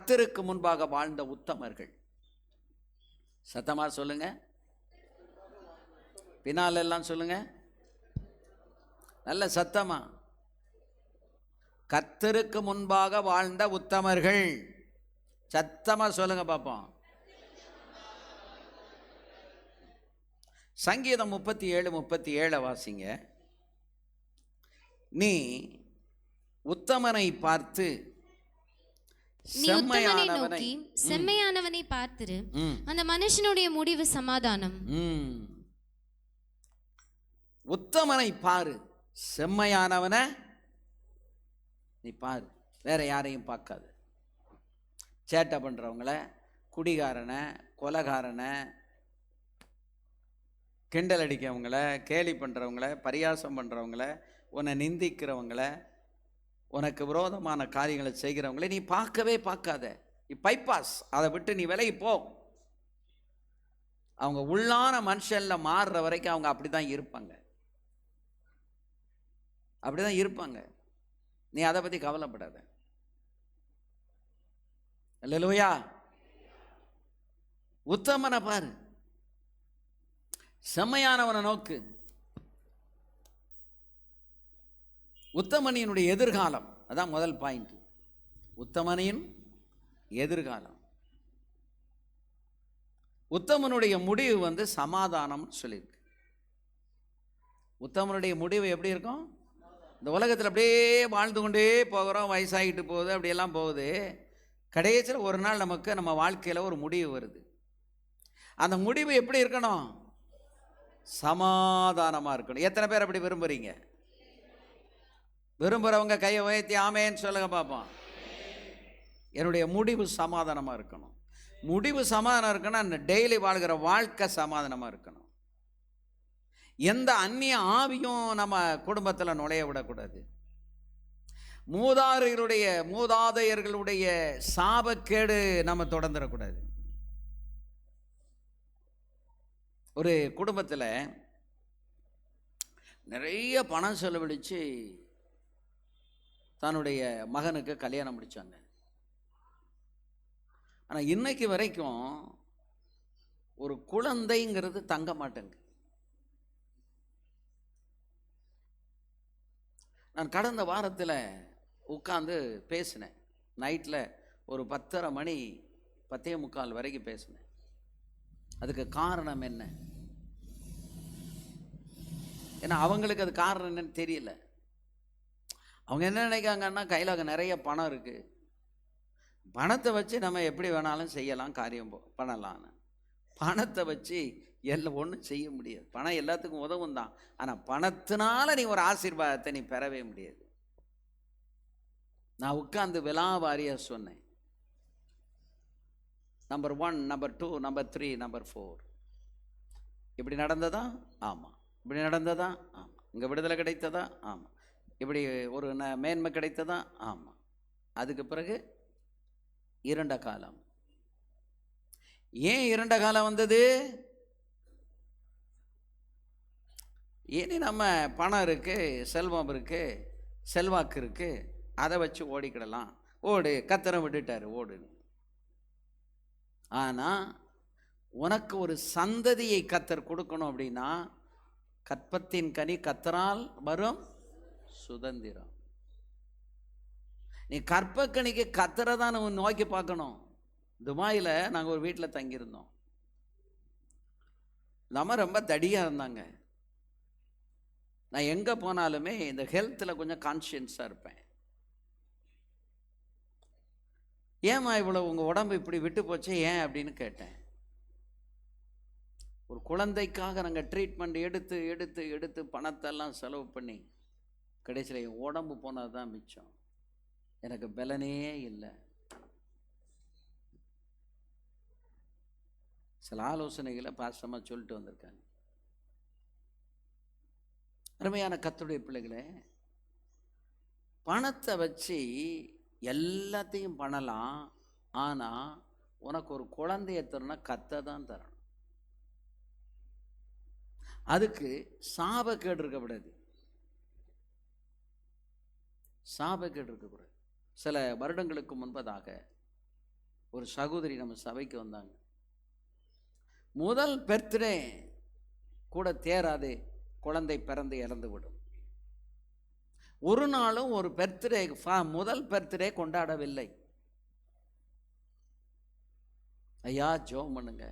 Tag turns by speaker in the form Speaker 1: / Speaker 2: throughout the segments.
Speaker 1: கர்த்தருக்கு முன்பாக வாழ்ந்த உத்தமர்கள். சத்தமா சொல்லுங்க, பின்னால் எல்லாம் சொல்லுங்க, நல்ல சத்தமா. கர்த்தருக்கு முன்பாக வாழ்ந்த உத்தமர்கள். சத்தமா சொல்லுங்க பாப்போம். சங்கீதம் 37:37 வாசிங்க. நீ உத்தமனை பார்த்து
Speaker 2: செம்மையானவனை பார்த்திரு, அந்த மனுஷனுடைய முடிவு சமாதானம்.
Speaker 1: உத்தமனை பாரு, செம்மையானவனை நீ பாரு, வேற யாரையும் பார்க்காது. சேட்டை பண்றவங்கள, குடிகாரனை, கொலைகாரனை, கிண்டல் அடிக்கிறவங்கள, கேலி பண்றவங்கள, பரியாசம் பண்றவங்கள, உன்னை நிந்திக்கிறவங்கள, உனக்கு விரோதமான காரியங்களை செய்கிறவங்களை நீ பார்க்கவே பார்க்காத. நீ பைபாஸ், அதை விட்டு நீ விலகி போ. அவங்க உள்ளான மனுஷன்ல மாறுற வரைக்கும் அவங்க அப்படிதான் இருப்பாங்க, அப்படிதான் இருப்பாங்க. நீ அதை பத்தி கவலைப்படாத. அல்லேலூயா. உத்தமனை பாரு, செம்மையானவனை நோக்கு. உத்தமனியினுடைய எதிர்காலம், அதான் முதல் பாயிண்ட். உத்தமனின் எதிர்காலம். உத்தமனுடைய முடிவு சமாதானம் சொல்லியிருக்கு. உத்தமனுடைய முடிவு எப்படி இருக்கும்? இந்த உலகத்தில் அப்படியே வாழ்ந்து கொண்டே போகிறோம், வயசாகிட்டு போகுது, அப்படியெல்லாம் போகுது. கடைசியில் ஒரு நாள் நம்ம வாழ்க்கையில் ஒரு முடிவு வருது. அந்த முடிவு எப்படி இருக்கணும்? சமாதானமாக இருக்கணும். எத்தனை பேர் அப்படி விரும்புகிறீங்க? விரும்புகிறவங்க கையை உயர்த்தி ஆமேன்னு சொல்லுங்க பார்ப்போம். என்னுடைய முடிவு சமாதானமாக இருக்கணும். முடிவு சமாதானம் இருக்கணும். டெய்லி வாழ்கிற வாழ்க்கை சமாதானமாக இருக்கணும். எந்த அந்நிய ஆவியும் நம்ம குடும்பத்தில் நுழைய விடக்கூடாது. மூதாதையர்களுடைய சாபக்கேடு நம்ம தொடர்ந்துடக்கூடாது. ஒரு குடும்பத்தில் நிறைய பணம் செலவழித்து தன்னுடைய மகனுக்கு கல்யாணம் முடிச்சாங்க. ஆனால் இன்னைக்கு வரைக்கும் ஒரு குழந்தைங்கிறது தங்க மாட்டேங்குது. நான் கடந்த வாரத்தில் உட்காந்து பேசினேன். நைட்டில் ஒரு 10:30 மணி 10:45 வரைக்கும் பேசினேன். அதுக்கு காரணம் என்ன? ஏன்னா அவங்களுக்கு அது காரணம் என்னன்னு தெரியல. அவங்க என்ன நினைக்காங்கன்னா, கையில் நிறைய பணம் இருக்குது, பணத்தை வச்சு நம்ம எப்படி வேணாலும் செய்யலாம், காரியம் பண்ணலான்னு. பணத்தை வச்சு எல்லாம் ஒன்றும் செய்ய முடியாது. பணம் எல்லாத்துக்கும் உதவும் தான், ஆனால் பணத்தினால நீ ஒரு ஆசீர்வாதத்தை நீ பெறவே முடியாது. நான் உட்கார்ந்து விலாவாரியாக சொன்னேன். Number 1, number 2, number 3, number 4. இப்படி நடந்ததா? ஆமாம். இப்படி நடந்ததா? ஆமாம். இங்கே விடுதலை கிடைத்ததா? ஆமாம். இப்படி ஒரு மேன்மை கிடைத்ததா? ஆமாம். அதுக்கு பிறகு இருண்ட காலம். ஏன் இருண்ட காலம் வந்தது? இனி நம்ம பணம் இருக்குது, செல்வம் இருக்குது, செல்வாக்கு இருக்குது, அதை வச்சு ஓடிக்கிடலாம். ஓடு, கத்தரை விட்டுட்டாரு, ஓடு. ஆனால் உனக்கு ஒரு சந்ததியை கத்தர் கொடுக்கணும் அப்படின்னா, கற்பத்தின் கனி கத்தரால் வரும் சுதந்திரம். நீ கற்பக்கணிக்கு கத்தரை தான் நம்ம நோக்கி பார்க்கணும். துபாயில் நாங்கள் ஒரு வீட்டில் தங்கியிருந்தோம். நம்ம ரொம்ப தடியாக இருந்தாங்க. நான் எங்கே போனாலுமே இந்த ஹெல்த்தில் கொஞ்சம் கான்ஷியன்ஸாக இருப்பேன். ஏம்மா இவ்வளோ உங்கள் உடம்பு இப்படி விட்டு போச்சு, ஏன் அப்படின்னு கேட்டேன். ஒரு குழந்தைக்காக நாங்கள் ட்ரீட்மெண்ட் எடுத்து எடுத்து எடுத்து பணத்தெல்லாம் செலவு பண்ணி கடைசியில் என் உடம்பு போனது தான் மிச்சம். எனக்கு பலனே இல்லை. சில ஆலோசனைகளை பாஸ்டமாக சொல்லிட்டு வந்திருக்காங்க. அருமையான கர்த்தருடைய பிள்ளைகளே, பணத்தை வச்சு எல்லாத்தையும் பண்ணலாம். ஆனால் உனக்கு ஒரு குழந்தைய தரணும், கத்தை தான் தரணும். அதுக்கு சாபக்கேடு இருக்கக்கூடாது, சாபக்கேடு இருக்கக்கூடாது. சில வருடங்களுக்கு முன்பதாக ஒரு சகோதரி நம்ம சபைக்கு வந்தாங்க. முதல் பர்த்டே கூட தேராது, குழந்தை பிறந்து இறந்து விடும். ஒரு நாளும் ஒரு பர்த்டே, முதல் பர்த்டே கொண்டாடவில்லை. ஐயா ஜெபம் பண்ணுங்க,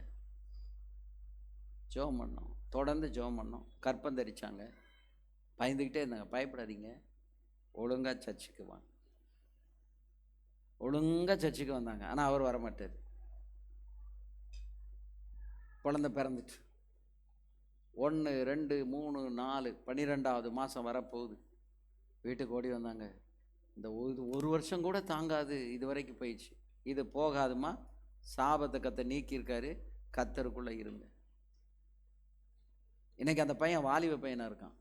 Speaker 1: ஜெபம் பண்ணோம், தொடர்ந்து ஜெபம் பண்ணோம். கற்பம் தரிச்சாங்க. பயந்துக்கிட்டே இருந்தாங்க. பயப்படாதீங்க, ஒழுங்காக சர்ச்சுக்கு வாங்க. ஒழுங்காக சர்ச்சுக்கு வந்தாங்க. ஆனால் அவர் வரமாட்டார். குழந்தை பிறந்துட்டு 1, 2, 3, 4 12வது மாதம் வரப்போகுது. வீட்டுக்கு ஓடி வந்தாங்க. இந்த ஒரு வருஷம் கூட தாங்காது, இது வரைக்கும் போயிடுச்சு. இது போகாதுமா, சாபத்தை கத்த நீக்கியிருக்காரு, கத்தருக்குள்ளே இருங்க. இன்னைக்கு அந்த பையன் வாலிப பையனாக இருக்கான்.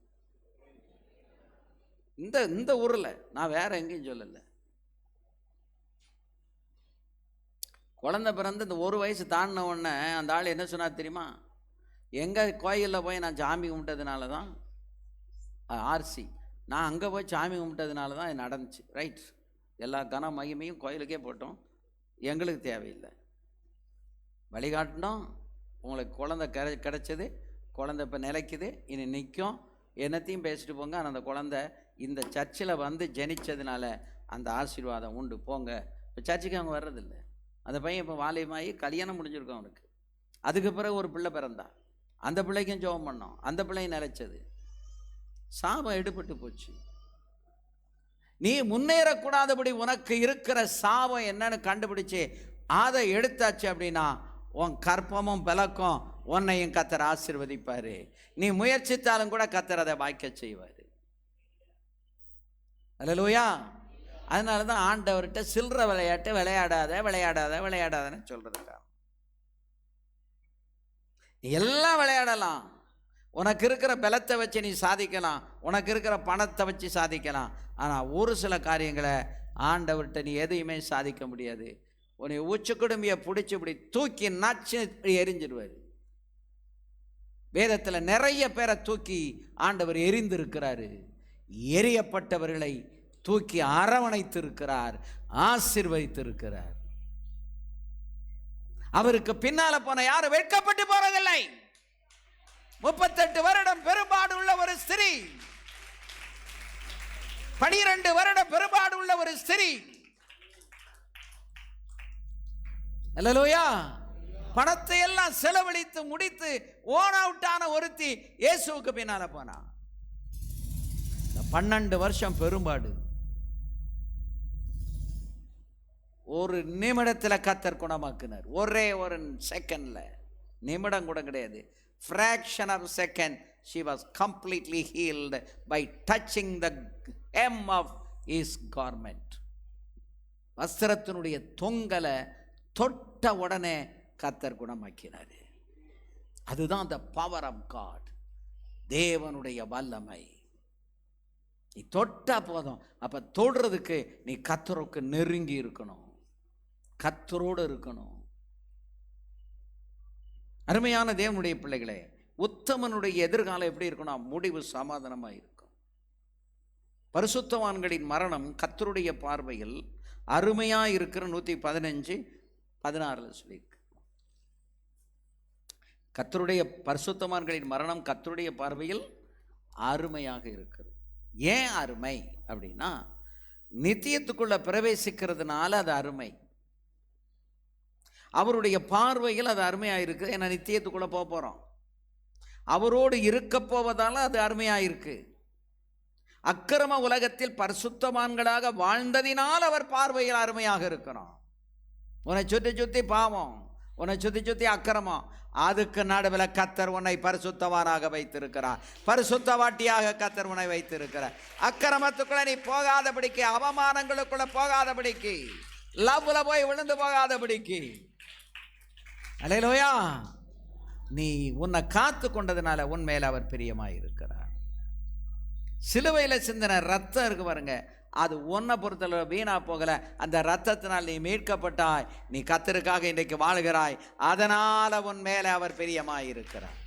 Speaker 1: இந்த ஊரில், நான் வேற எங்கேயும் சொல்லலை. குழந்தை பிறந்து இந்த 1 வயசு தாண்டின உடனே அந்த ஆள் என்ன சொன்னார் தெரியுமா? எங்கள் கோயிலில் போய் நான் சாமி கும்பிட்டதுனால தான், ஆர்சி, நான் அங்கே போய் சாமி கும்பிட்டதுனால தான் இது நடந்துச்சு. ரைட், எல்லா கன மகிமையும் கோயிலுக்கே போட்டோம், எங்களுக்கு தேவையில்லை. வழிகாட்டினோம், உங்களுக்கு குழந்தை கிடைச்சது, குழந்தை இப்போ நிலைக்குது, இனி நிற்கும், என்னத்தையும் பேசிட்டு போங்க. ஆனால் அந்த குழந்தை இந்த சர்ச்சில் வந்து ஜனிச்சதுனால அந்த ஆசீர்வாதம் உண்டு, போங்க. இப்போ சர்ச்சுக்கு அவங்க வர்றதில்லை. அந்த பையன் இப்போ வாலிபமாகி கல்யாணம் முடிஞ்சிருக்கும் அவனுக்கு. அதுக்கு பிறகு ஒரு பிள்ளை பிறந்தா, அந்த பிள்ளைக்கும் ஜெபம் பண்ணோம், அந்த பிள்ளையும் நிலைச்சது. சாபம் எடுபட்டு போச்சு. நீ முன்னேறக்கூடாதபடி உனக்கு இருக்கிற சாபம் என்னன்னு கண்டுபிடிச்சு அதை எடுத்தாச்சு அப்படின்னா உன் கற்பமும் விளக்கம் உன்னையும் கத்தர் ஆசீர்வதிப்பாரு. நீ முயற்சித்தாலும் கூட கத்தர் அதை வாய்க்க செய்வார். அல்லேலூயா. அதனால தான் ஆண்டவர்கிட்ட சில்லற விளையாட்டு விளையாடாதன்னு சொல்றதுக்கா. நீ எல்லாம் விளையாடலாம், உனக்கு இருக்கிற பலத்தை வச்சு நீ சாதிக்கலாம், உனக்கு இருக்கிற பணத்தை வச்சு சாதிக்கலாம். ஆனால் ஒரு சில காரியங்களை ஆண்டவர்கிட்ட நீ எதையுமே சாதிக்க முடியாது. உன்னை உச்சி குடும்பியை பிடிச்சி இப்படி தூக்கி நச்சு எரிஞ்சிடுவார். வேதத்தில் நிறைய பேரை தூக்கி ஆண்டவர் எரிந்திருக்கிறாரு. எரியப்பட்டவர்களை தூக்கி அரவணைத்திருக்கிறார், ஆசீர்வதித்திருக்கிறார். அவருக்கு பின்னால போன யாரும் வெட்கப்பட்டு போறதில்லை. 38 வருடம் பெரும்பாடு உள்ள ஒரு ஸ்திரீ, 12 வருடம் பெரும்பாடு உள்ள ஒரு ஸ்திரீ, அல்லேலூயா, பணத்தை எல்லாம் செலவழித்து முடித்து ஓன் அவுட் ஆன ஒருத்தி இயேசுவுக்கு பின்னால போனா. 12 வருஷம் பெரும்பாடு, ஒரு நிமிடத்தில் கத்தர் குணமாக்குனார். ஒரே ஒரு செகண்ட்ல, நிமிடம் கூட கிடையாது, fraction of a second she was completely healed by touching the hem of his garment. வஸ்திரத்தினுடைய தொங்கலை தொட்ட உடனே கத்தர் குணமாக்கினார். அதுதான் the power of God, தேவனுடைய வல்லமை. நீ தொட்டா போதும். அப்ப தொடுறதுக்கு நீ கத்தருக்கு நெருங்கி இருக்கணும், கத்தரோடு இருக்கணும். அருமையான தேவனுடைய பிள்ளைகளே, உத்தமனுடைய எதிர்காலம் எப்படி இருக்கணும்? முடிவு சமாதானமாக இருக்கும். பரிசுத்தவான்களின் மரணம் கர்த்தருடைய பார்வையில் அருமையா இருக்கிற 115:16 சொல்லியிருக்கு. கர்த்தருடைய பரிசுத்தவான்களின் மரணம் கர்த்தருடைய பார்வையில் அருமையாக இருக்கிறது. ஏன் அருமை அப்படின்னா, நித்தியத்துக்குள்ள பிரவேசிக்கிறதுனால அது அருமை. அவருடைய பார்வையில் அது அருமையாக இருக்குது. ஏன்னா நித்தியத்துக்குள்ளே போக போகிறோம், அவரோடு இருக்க போவதால் அது அருமையாக இருக்கு. அக்கிரம உலகத்தில் பரிசுத்தவான்களாக வாழ்ந்ததினால் அவர் பார்வையில் அருமையாக இருக்கிறோம். உன்னை சுற்றி சுற்றி பாவம், உன்னை சுற்றி சுற்றி அக்கிரமம், அதுக்கு நடுவில் கத்தர் உன்னை பரிசுத்தவானாக வைத்திருக்கிறார், பரிசுத்தவாட்டியாக கத்தர் உன்னை வைத்திருக்கிறார். அக்கிரமத்துக்குள்ள நீ போகாதபடிக்கு, அவமானங்களுக்குள்ள போகாதபடிக்கு, லவ்ல போய் விழுந்து போகாதபடிக்கு, அல்லேலூயா, நீ உன்னை காத்து கொண்டதுனால உன் மேல அவர் பிரியமாய் இருக்கிறார். சிலுவையில் சிந்தின ரத்தம் இருக்கு பாருங்க, அது உன்னை பொறுத்தளவு வீணா போகல. அந்த ரத்தத்தினால் நீ மீட்கப்பட்டாய், நீ கர்த்தருக்காக இன்றைக்கு வாழ்கிறாய், அதனால உன் மேல அவர் பிரியமாய் இருக்கிறார்.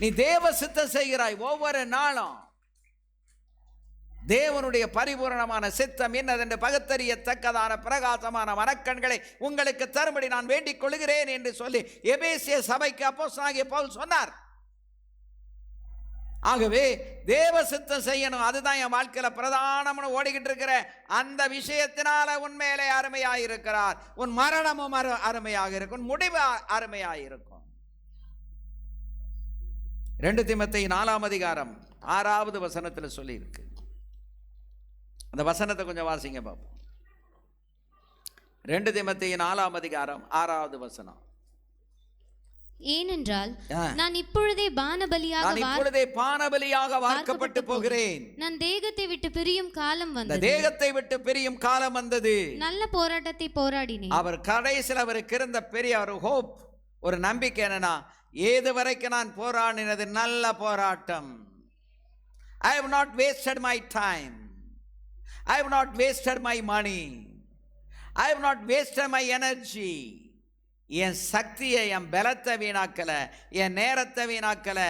Speaker 1: நீ தேவ சித்தம் செய்கிறாய், ஒவ்வொரு நாளும் தேவனுடைய பரிபூரணமான சித்தம் என்னதென்று பகுத்தறியத்தக்கதான பிரகாசமான மனக்கண்களை உங்களுக்கு தரும்படி நான் வேண்டிக் கொள்கிறேன் என்று சொல்லி எபேசிய சபைக்கு அப்போஸ்தலனாகிய பவுல் சொன்னார். ஆகவே தேவ சித்தம் செய்யணும், அதுதான் என் வாழ்க்கையில பிரதானம்னு ஓடிக்கிட்டு இருக்கிற அந்த விஷயத்தினால உண்மையிலே அருமையாக இருக்கிறார். உன் மரணமும் அருமையாக இருக்கும், உன் முடிவு அருமையாக இருக்கும். 2 தீமோத்தேயு 4ஆம் அதிகாரம் 6வது வசனத்தில் சொல்லி இருக்கு. அந்த வசனத்தை கொஞ்சம் வாசிங்க பாப்போம். 2 தீமோத்தேயு 4ஆம் அதிகாரம் 6வது வசனம்.
Speaker 2: ஏனென்றால் நான் இப்பொழுதே பானபலியாக வார்க்கப்பட்டு போகிறேன். நான் தேகத்தை விட்டு பிரியும் காலம் வந்தது.
Speaker 1: தேகத்தை விட்டு பிரியும் காலம் வந்தது.
Speaker 2: நல்ல போராட்டத்தை போராடினேன்.
Speaker 1: அவர் கடைசியில் அவருக்கு இருந்த பெரிய ஒரு ஹோப், ஒரு நம்பிக்கை என்னன்னா, ஏது வரைக்கும் நான் போராடினது நல்ல போராட்டம். I have not wasted my time. I have not wasted my money. I have not wasted my energy. என் சக்தியை, என் பலத்தை வீணாக்கல, என் நேரத்தை வீணாக்கல,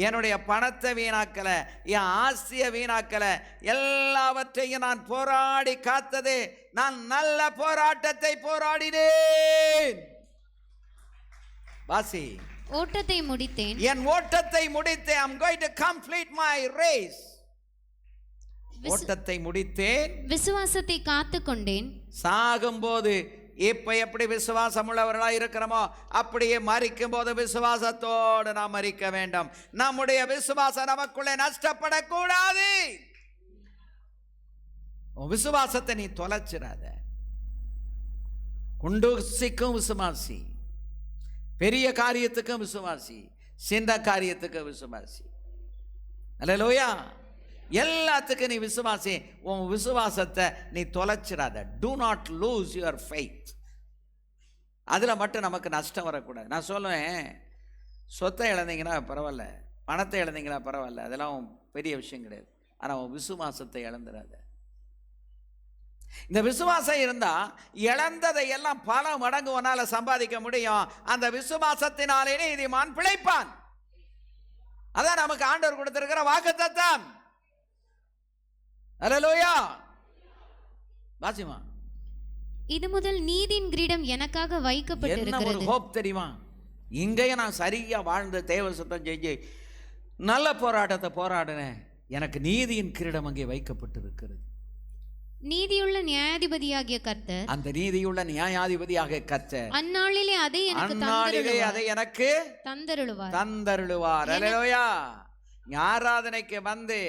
Speaker 1: என்னுடைய பணத்தை வீணாக்கல, என் ஆசையை வீணாக்கல, எல்லாவற்றையும் நான் போராடி காத்தது. நான் நல்ல போராட்டத்தை போராடினேன். வாசி.
Speaker 2: ஓட்டத்தை முடித்தேன்.
Speaker 1: என் ஓட்டத்தை முடித்தேன். I'm going to complete my race. ஓட்டத்தை முடித்தேன்.
Speaker 2: விசுவாசத்தை காத்துக்கொண்டேன்.
Speaker 1: சாகும்போது இப்ப எப்படி விசுவாசம் உள்ளவர்களாக இருக்கிறோமோ அப்படியே மரிக்கும் போது விசுவாசத்தோடு நாம் மரிக்க வேண்டும். நம்முடைய விசுவாசம் நமக்குள்ளே நஷ்டப்படக்கூடாது. விசுவாசத்தை நீ தொலைச்சிடாத. குண்டூசிக்கும் விசுவாசி, பெரிய காரியத்துக்கும் விசுவாசி, சின்ன காரியத்துக்கும் விசுவாசி. அல்லேலூயா. எல்லாத்துக்கும் நீ விசுவாசி. உன் விசுவாசத்தை நீ தொலைச்சிடாத. do not lose your faith. அதில் மட்டும் நமக்கு நஷ்டம் வரக்கூடாது. நான் சொல்லுவேன், சொத்தை இழந்தீங்கன்னா பரவாயில்ல, பணத்தை இழந்தீங்கன்னா பரவாயில்ல, அதெல்லாம் பெரிய விஷயம் கிடையாது. ஆனால் உன் விசுவாசத்தை இழந்துடாத. இந்த விசுவாசம் இருந்தா இழந்ததை எல்லாம் பல மடங்கு உன்னால சம்பாதிக்க முடியும். அந்த விசுவாசத்தினாலே நீதிமான் பிழைப்பான். அதான் நமக்கு ஆண்டவர் கொடுத்திருக்கிற வாக்குத்தத்தம். அல்லேலூயா. வாசிமா.
Speaker 2: இது முதல் நீதியின் கிரீடம் எனக்காக வைக்கப்பட்டிருக்கிறது.
Speaker 1: என்ன ஒரு ஹோப் தெரியுமா? இங்கேயும் நான் சரியா வாழ்ந்த தேவ சுத்தம் செஞ்சு நல்ல போராட்டத்தை போராடினேன். எனக்கு நீதியின் கிரீடம் அங்கே வைக்கப்பட்டிருக்கிறது.
Speaker 2: நீதியுள்ள நியாயாதிபதியாகிய கர்த்தர்,
Speaker 1: அந்த நீதியுள்ள நியாயாதிபதியாக கர்த்தர்
Speaker 2: அந்நாளிலே அதை
Speaker 1: எனக்கு தந்தருளுவார். அல்லேலூயா. ஆராதனைக்கு வந்து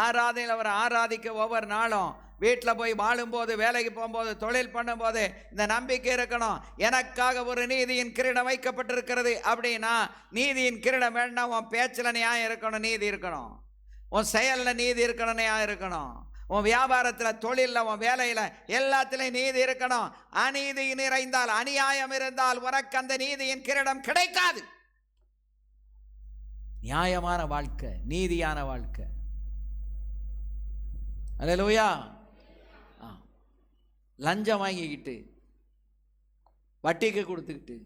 Speaker 1: ஆராதனையில் அவர் ஆராதிக்க ஒவ்வொரு நாளும் வீட்டில் போய் வாழும்போது, வேலைக்கு போகும்போது, தொழில் பண்ணும்போது இந்த நம்பிக்கை இருக்கணும், எனக்காக ஒரு நீதியின் கிரீடம் வைக்கப்பட்டிருக்கிறது. அப்படின்னா நீதியின் கிரீடம் வேண்டாம். உன் பேச்சில் நியாயம் இருக்கணும், நீதி இருக்கணும். உன் செயலில் நீதி இருக்கணும், நியாயம் இருக்கணும். உன் வியாபாரத்தில், தொழிலில், உன் வேலையில் எல்லாத்திலையும் நீதி இருக்கணும். அநீதி நிறைந்தால், அநியாயம் இருந்தால் உனக்கு அந்த நீதியின் கிரீடம் கிடைக்காது. நியாயமான வாழ்க்கை, நீதியான வாழ்க்கை. அல்லேலூயா. லஞ்சம் வாங்கிக்கிட்டு, வட்டிக்கு கொடுத்துக்கிட்டு,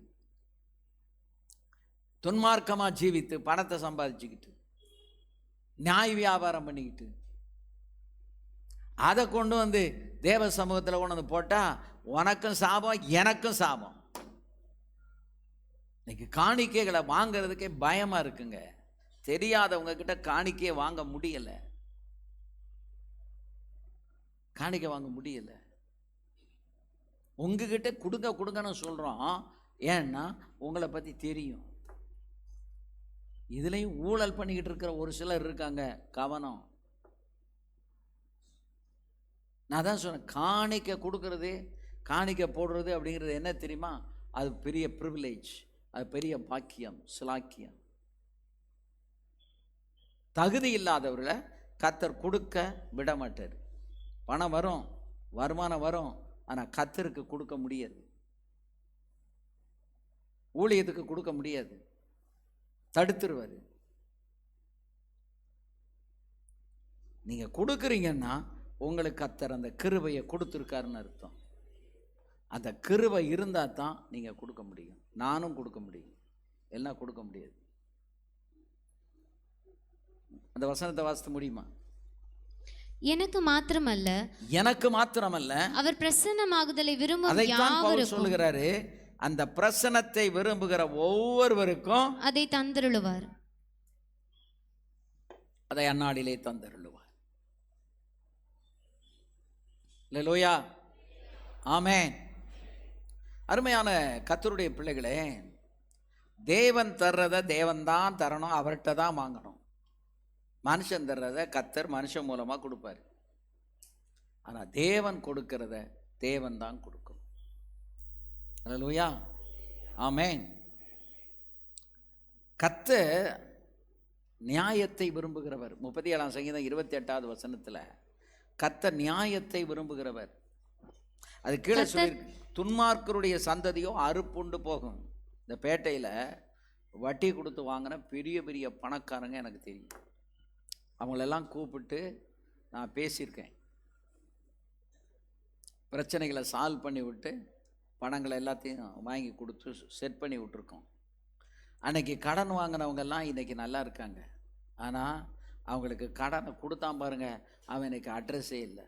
Speaker 1: துன்மார்க்கமா ஜீவித்து பணத்தை சம்பாதிச்சுக்கிட்டு, நியாய வியாபாரம் பண்ணிக்கிட்டு, அதை கொண்டு வந்து தேவ சமூகத்தில் கொண்டு வந்து போட்டா உனக்கும் சாபம், எனக்கும் சாபம். இன்னைக்கு காணிக்கைகளை வாங்கிறதுக்கே பயமா இருக்குங்க. தெரியாதவங்க கிட்ட காணிக்கையை வாங்க முடியல, காணிக்கை வாங்க முடியல. உங்ககிட்ட கொடுங்கன்னு சொல்றோம். ஏன்னா உங்களை பத்தி தெரியும். இதுலயும் ஊழல் பண்ணிக்கிட்டு இருக்கிற ஒரு சிலர் இருக்காங்க. கவனம். நான் தான் சொன்னேன், காணிக்கை கொடுக்கறது, காணிக்கை போடுறது அப்படிங்கிறது என்ன தெரியுமா? அது பெரிய ப்ரிவிலேஜ், அது பெரிய பாக்கியம், சிலாக்கியம். தகுதி இல்லாதவர்களை கர்த்தர் கொடுக்க விட மாட்டார். பணம் வரும், வருமானம் வரும், ஆனால் கர்த்தருக்கு கொடுக்க முடியாது, ஊழியத்துக்கு கொடுக்க முடியாது, தடுத்துருவார். நீங்க கொடுக்குறீங்கன்னா உங்களுக்கு கர்த்தர் அந்த கிருபையை கொடுத்துருக்காருன்னு அர்த்தம். அந்த கிருபை இருந்தால் தான் நீங்க கொடுக்க முடியும். நானும் கொடுக்க முடியும், எல்லாம் கொடுக்க முடியாது. அந்த வசனத்தை வாசித்து முடியுமா?
Speaker 2: எனக்கு மாத்திரமல்ல,
Speaker 1: எனக்கு மாத்திரமல்ல,
Speaker 2: அவர் பிரசன்னமாகுதலை விரும்பும்
Speaker 1: அதைத்தான் பவுல்
Speaker 2: யாவருக்கும்
Speaker 1: சொல்லுகிறாரு, அந்த பிரசன்னத்தை விரும்புகிற ஒவ்வொருவருக்கும்
Speaker 2: அதை தந்தருளுவார்.
Speaker 1: அதை அந்நாளிலே தந்தருளுவார். அல்லேலூயா, ஆமென். அருமையான கர்த்தருடைய பிள்ளைகளே, தேவன் தர்றதை தேவன் தான் தரணும், அவர்கிட்ட தான் வாங்கணும். மனுஷன் தர்றதை கர்த்தர் மனுஷன் மூலமாக கொடுப்பார். ஆனால் தேவன் கொடுக்கிறத தேவன் தான் கொடுக்கணும். அல்லேலூயா, ஆமென். கர்த்தர் நியாயத்தை விரும்புகிறவர். 37ஆம் சங்கீதம் 28வது வசனத்தில் கர்த்தர் நியாயத்தை விரும்புகிறவர். அது கீழே சொல்லியிருக்கு, துன்மார்க்கருடைய சந்ததியோ அறுப்புண்டு போகும். இந்த பேட்டையில் வட்டி கொடுத்து வாங்கின பெரிய பெரிய பணக்காரங்க எனக்கு தெரியும். அவங்களெல்லாம் கூப்பிட்டு நான் பேசியிருக்கேன். பிரச்சனைகளை சால்வ் பண்ணி விட்டு பணங்களை எல்லாத்தையும் வாங்கி கொடுத்து செட் பண்ணி விட்டுருக்கோம். அன்னைக்கு கடன் வாங்கினவங்கெல்லாம் இன்றைக்கி நல்லா இருக்காங்க. ஆனால் அவங்களுக்கு கடனை கொடுத்தான் பாருங்க, அவன் இன்னைக்கு அட்ரஸே இல்லை.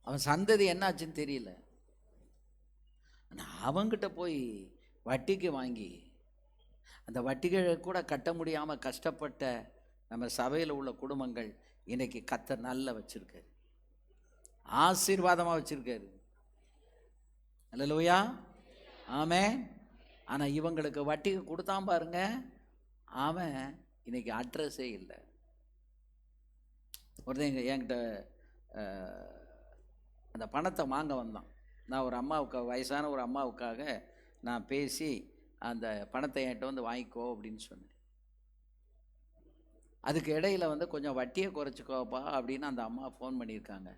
Speaker 1: அவன் சந்ததி என்னாச்சுன்னு தெரியல. ஆனால் அவங்கிட்ட போய் வட்டிக்கு வாங்கி அந்த வட்டிகளை கூட கட்ட முடியாமல் கஷ்டப்பட்ட நம்ம சபையில் உள்ள குடும்பங்கள் இன்னைக்கு கர்த்தர் நல்லா வச்சிருக்காரு, ஆசீர்வாதமாக வச்சிருக்காரு. அல்லேலூயா, ஆமென். ஆனால் இவங்களுக்கு வட்டிக்கு கொடுத்தான் பாருங்க, அவன் இன்னைக்கு அட்ரஸே இல்லை. ஒருத்தன் என்கிட்ட அந்த பணத்தை வாங்க வந்தான். நான் ஒரு அம்மாவுக்கு, வயசான ஒரு அம்மாவுக்காக நான் பேசி அந்த பணத்தை என்கிட்ட வந்து வாங்கிக்கோ அப்படின்னு சொன்னேன். அதுக்கு இடையில் கொஞ்சம் வட்டியை குறைச்சிக்கோப்பா அப்படின்னு அந்த அம்மா ஃபோன் பண்ணியிருக்காங்க.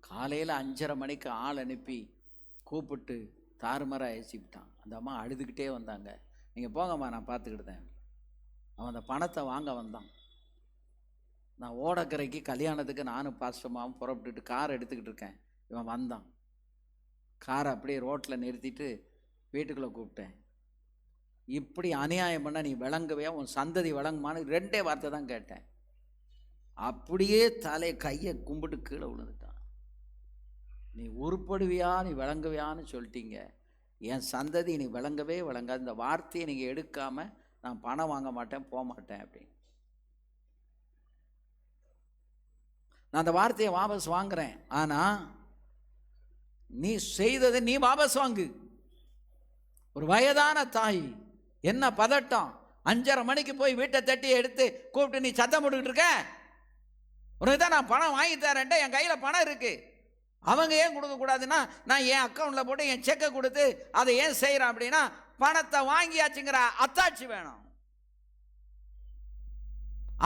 Speaker 1: காலையில் 5:30 மணிக்கு ஆள் அனுப்பி கூப்பிட்டு தாறுமாறாக ஏசிவிட்டான். அந்த அம்மா அழுதுகிட்டே வந்தாங்க. நீங்கள் போங்கம்மா, நான் பார்த்துக்கிட்டேன். அவன் அந்த பணத்தை வாங்க வந்தான். நான் ஓடக்கரைக்கு கல்யாணத்துக்கு நானும் பாஸ்டமாவும் புறப்பட்டுட்டு கார் எடுத்துக்கிட்டு இருக்கேன். இவன் வந்தான். காரை அப்படியே ரோட்டில் நிறுத்திட்டு வீட்டுக்குள்ளே கூப்பிட்டேன். இப்படி அநியாயம் பண்ண நீ விளங்குவே, உன் சந்ததி விளங்குமான்னு 2 வார்த்தை தான் கேட்டேன். அப்படியே கையை கும்பிட்டு கீழே விழுந்துட்டான். நீ உருப்படுவியா, நீ விளங்குவியான்னு சொல்லிட்டீங்க, என் சந்ததி நீ விளங்கவே விளங்காது. இந்த வார்த்தையை நீங்கள் எடுக்காமல் நான் பணம் வாங்க மாட்டேன், போக மாட்டேன் அப்படின்னு. நான் அந்த வார்த்தையை வாபஸ் வாங்குறேன். ஆனால் நீ செய்ததை நீ வாபஸ் வாங்கு. ஒரு வயதான தாய், என்ன பதட்டம், 5:30 மணிக்கு போய் வீட்டை தட்டி எடுத்து கூப்பிட்டு நீ சத்தம் போட்டுக்கிட்டு இருக்க. உனக்கு தான் நான் பணம் வாங்கி தரேன்ட்டு, என் கையில் பணம் இருக்கு, அவங்க ஏன் கொடுக்கக்கூடாதுன்னா நான் என் அக்கௌண்ட்டில் போட்டு என் செக்கை கொடுத்து அதை ஏன் செய்கிறேன் அப்படின்னா, பணத்தை வாங்கியாச்சுங்கிற அத்தாட்சி வேணும்.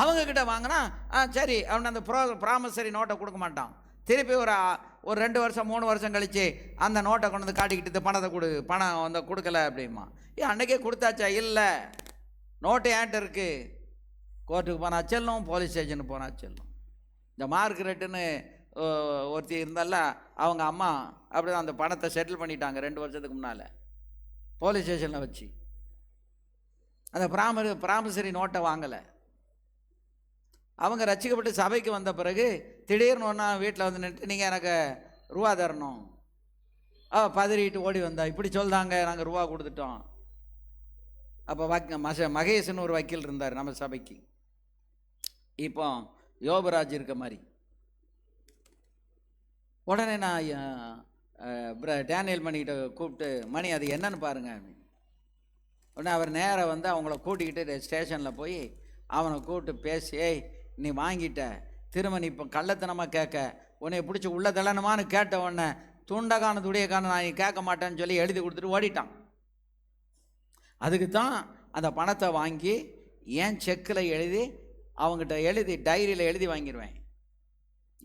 Speaker 1: அவங்கக்கிட்ட வாங்கினா சரி, அவன் அந்த ப்ராமிசரி நோட்டை கொடுக்க மாட்டான். திருப்பி ஒரு 2 வருஷம் 3 வருஷம் கழித்து அந்த நோட்டை கொண்டு வந்து காட்டிக்கிட்டு பணத்தை பணம் கொடுக்கல அப்படிமா. அன்றைக்கே கொடுத்தாச்சா? இல்லை, நோட்டு ஏன்ட்டு இருக்குது. கோர்ட்டுக்கு போனால் செல்லும், போலீஸ் ஸ்டேஷனுக்கு போனால் செல்லும். இந்த மார்க்ரெட்டுன்னு ஒருத்தி இருந்தால, அவங்க அம்மா அப்படி தான் அந்த பணத்தை செட்டில் பண்ணிட்டாங்க 2 வருஷத்துக்கு முன்னால் போலீஸ் ஸ்டேஷனில் வச்சு. அந்த ப்ராமிசரி நோட்டை வாங்கலை. அவங்க ரட்சிக்கப்பட்டு சபைக்கு வந்த பிறகு திடீர்னு ஒன்றா வீட்டில் வந்து நின்று நீங்கள் எனக்கு ரூபா தரணும். பதறிட்டு ஓடி வந்தா. இப்படி சொல்கிறாங்க, நாங்கள் ரூபா கொடுத்துட்டோம். அப்போ மகேஷ்னு ஒரு வக்கீல் இருந்தார் நம்ம சபைக்கு. இப்போ யோபராஜ் இருக்க மாதிரி. உடனே நான் டேனியல் மணிக்கிட்ட கூப்பிட்டு, மணி அது என்னன்னு பாருங்க. உடனே அவர் நேராக வந்து அவங்கள கூட்டிக்கிட்டு ஸ்டேஷனில் போய் அவனை கூப்பிட்டு பேசி, ஏய் நீ வாங்கிட்ட, திரும்ப நீ இப்போ கள்ளத்தனமாக கேட்க, உன்னை பிடிச்சி உள்ள தள்ளணுமான்னு கேட்ட உடனே துண்டக்கான துடியக்கான நான் நீ கேட்க மாட்டேன்னு சொல்லி எழுதி கொடுத்துட்டு ஓடிட்டான். அதுக்கு தான் அந்த பணத்தை வாங்கி ஏன் செக்கில் எழுதி அவங்ககிட்ட எழுதி டைரியில் எழுதி வாங்கிடுவேன்.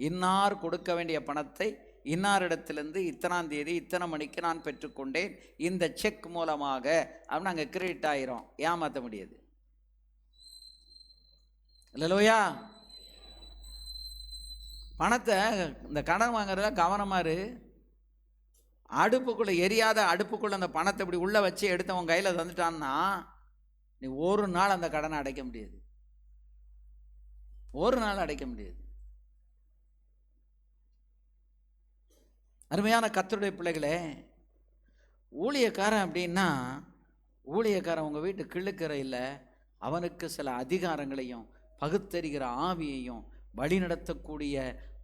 Speaker 1: இன்னார் கொடுக்க வேண்டிய பணத்தை இன்னாரிடத்திலிருந்து இத்தனாம் தேதி இத்தனை மணிக்கு நான் பெற்றுக்கொண்டேன், இந்த செக் மூலமாக அப்படின்னு அங்கே கிரெடிட் ஆயிரும். ஏமாற்ற முடியாது. இல்லையா? பணத்தை இந்த கடன் வாங்குறதுல கவனமாக இரு. அடுப்புக்குள்ளே எரியாத அடுப்புக்குள்ளே அந்த பணத்தை இப்படி உள்ளே வச்சு எடுத்தவன் கையில் தந்துட்டான்னா நீ ஒரு நாள் அந்த கடனை அடைக்க முடியாது, ஒரு நாள் அடைக்க முடியாது. அருமையான கர்த்தருடைய பிள்ளைகளே, ஊழியக்காரன் அப்படின்னா, ஊழியக்காரன் உங்கள் வீட்டு கிள்ளுக்கரை இல்லை, அவனுக்கு சில அதிகாரங்களையும் பகுத்தறிகிற ஆவியையும் வழிநடத்தக்கூடிய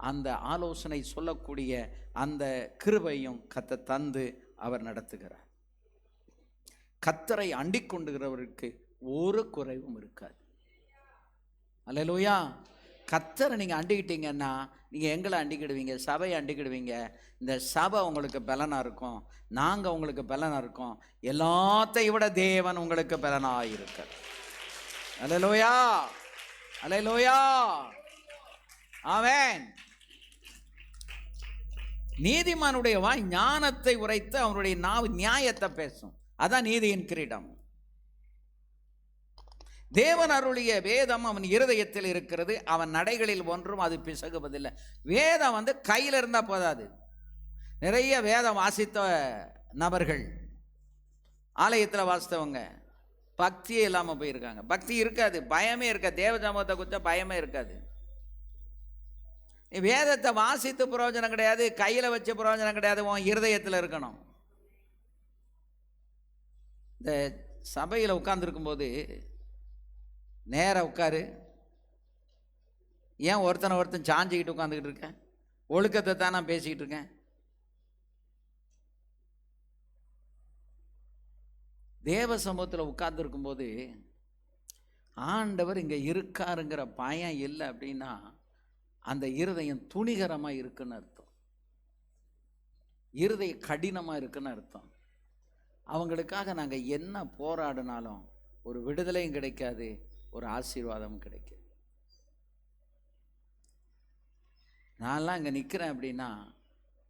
Speaker 1: அந்த ஆலோசனை சொல்லக்கூடிய அந்த கிருபையும் கர்த்தர் தந்து அவர் நடத்துகிறார். கர்த்தரை அண்டிக் கொண்டுகிறவருக்கு ஒரு குறைவும் இருக்காது. அல்லேலூயா. கர்த்தரை நீங்கள் அண்டிக்கிட்டீங்கன்னா நீங்கள் எங்களை அண்டிக்கிடுவீங்க, சபையை அண்டிக்கிடுவீங்க. இந்த சபை உங்களுக்கு பலனாக இருக்கும், நாங்கள் உங்களுக்கு பலனாக இருக்கோம். எல்லாத்தையும் விட தேவன் உங்களுக்கு பலனாக இருக்கார். அல்லேலூயா, அல்லேலூயா, ஆமென். நீதிமானுடைய வாய் ஞானத்தை உரைத்து அவனுடைய நாவு நியாயத்தை பேசும். அதான் நீதியின் கிரீடம். தேவன் அருளிய வேதம் அவன் இருதயத்தில் இருக்கிறது, அவன் நடைகளில் ஒன்றும் அது பிசகுவதில்லை. வேதம் கையில் இருந்தால் போதாது. நிறைய வேதம் வாசித்த நபர்கள், ஆலயத்தில் வாசித்தவங்க பக்தியே இல்லாமல் போயிருக்காங்க. பக்தி இருக்காது, பயமே இருக்காது, தேவ சமூகத்தை குறித்த பயமே இருக்காது. வேதத்தை வாசித்து பிரயோஜனம் கிடையாது, கையில் வச்ச பிரயோஜனம் கிடையாது, உன் இருதயத்தில் இருக்கணும். இந்த சபையில் உட்கார்ந்துருக்கும்போது நேராக உட்காரு, ஏன் ஒருத்தன் சாஞ்சிக்கிட்டு உட்காந்துக்கிட்டு இருக்கேன்? ஒழுக்கத்தை தான் நான் பேசிக்கிட்டு இருக்கேன். தேவ சமூகத்தில் உட்கார்ந்துருக்கும்போது ஆண்டவர் இங்கே இருக்காருங்கிற பயம் இல்லை அப்படின்னா அந்த இருதயம் துணிகரமாக இருக்குன்னு அர்த்தம், இருதயம் கடினமாக இருக்குன்னு அர்த்தம். அவங்களுக்காக நாங்கள் என்ன போராடினாலும் ஒரு விடுதலையும் கிடைக்காது, ஒரு ஆசீர்வாதமும் கிடைக்காது. நான்லாம் இங்கே நிற்கிறேன் அப்படின்னா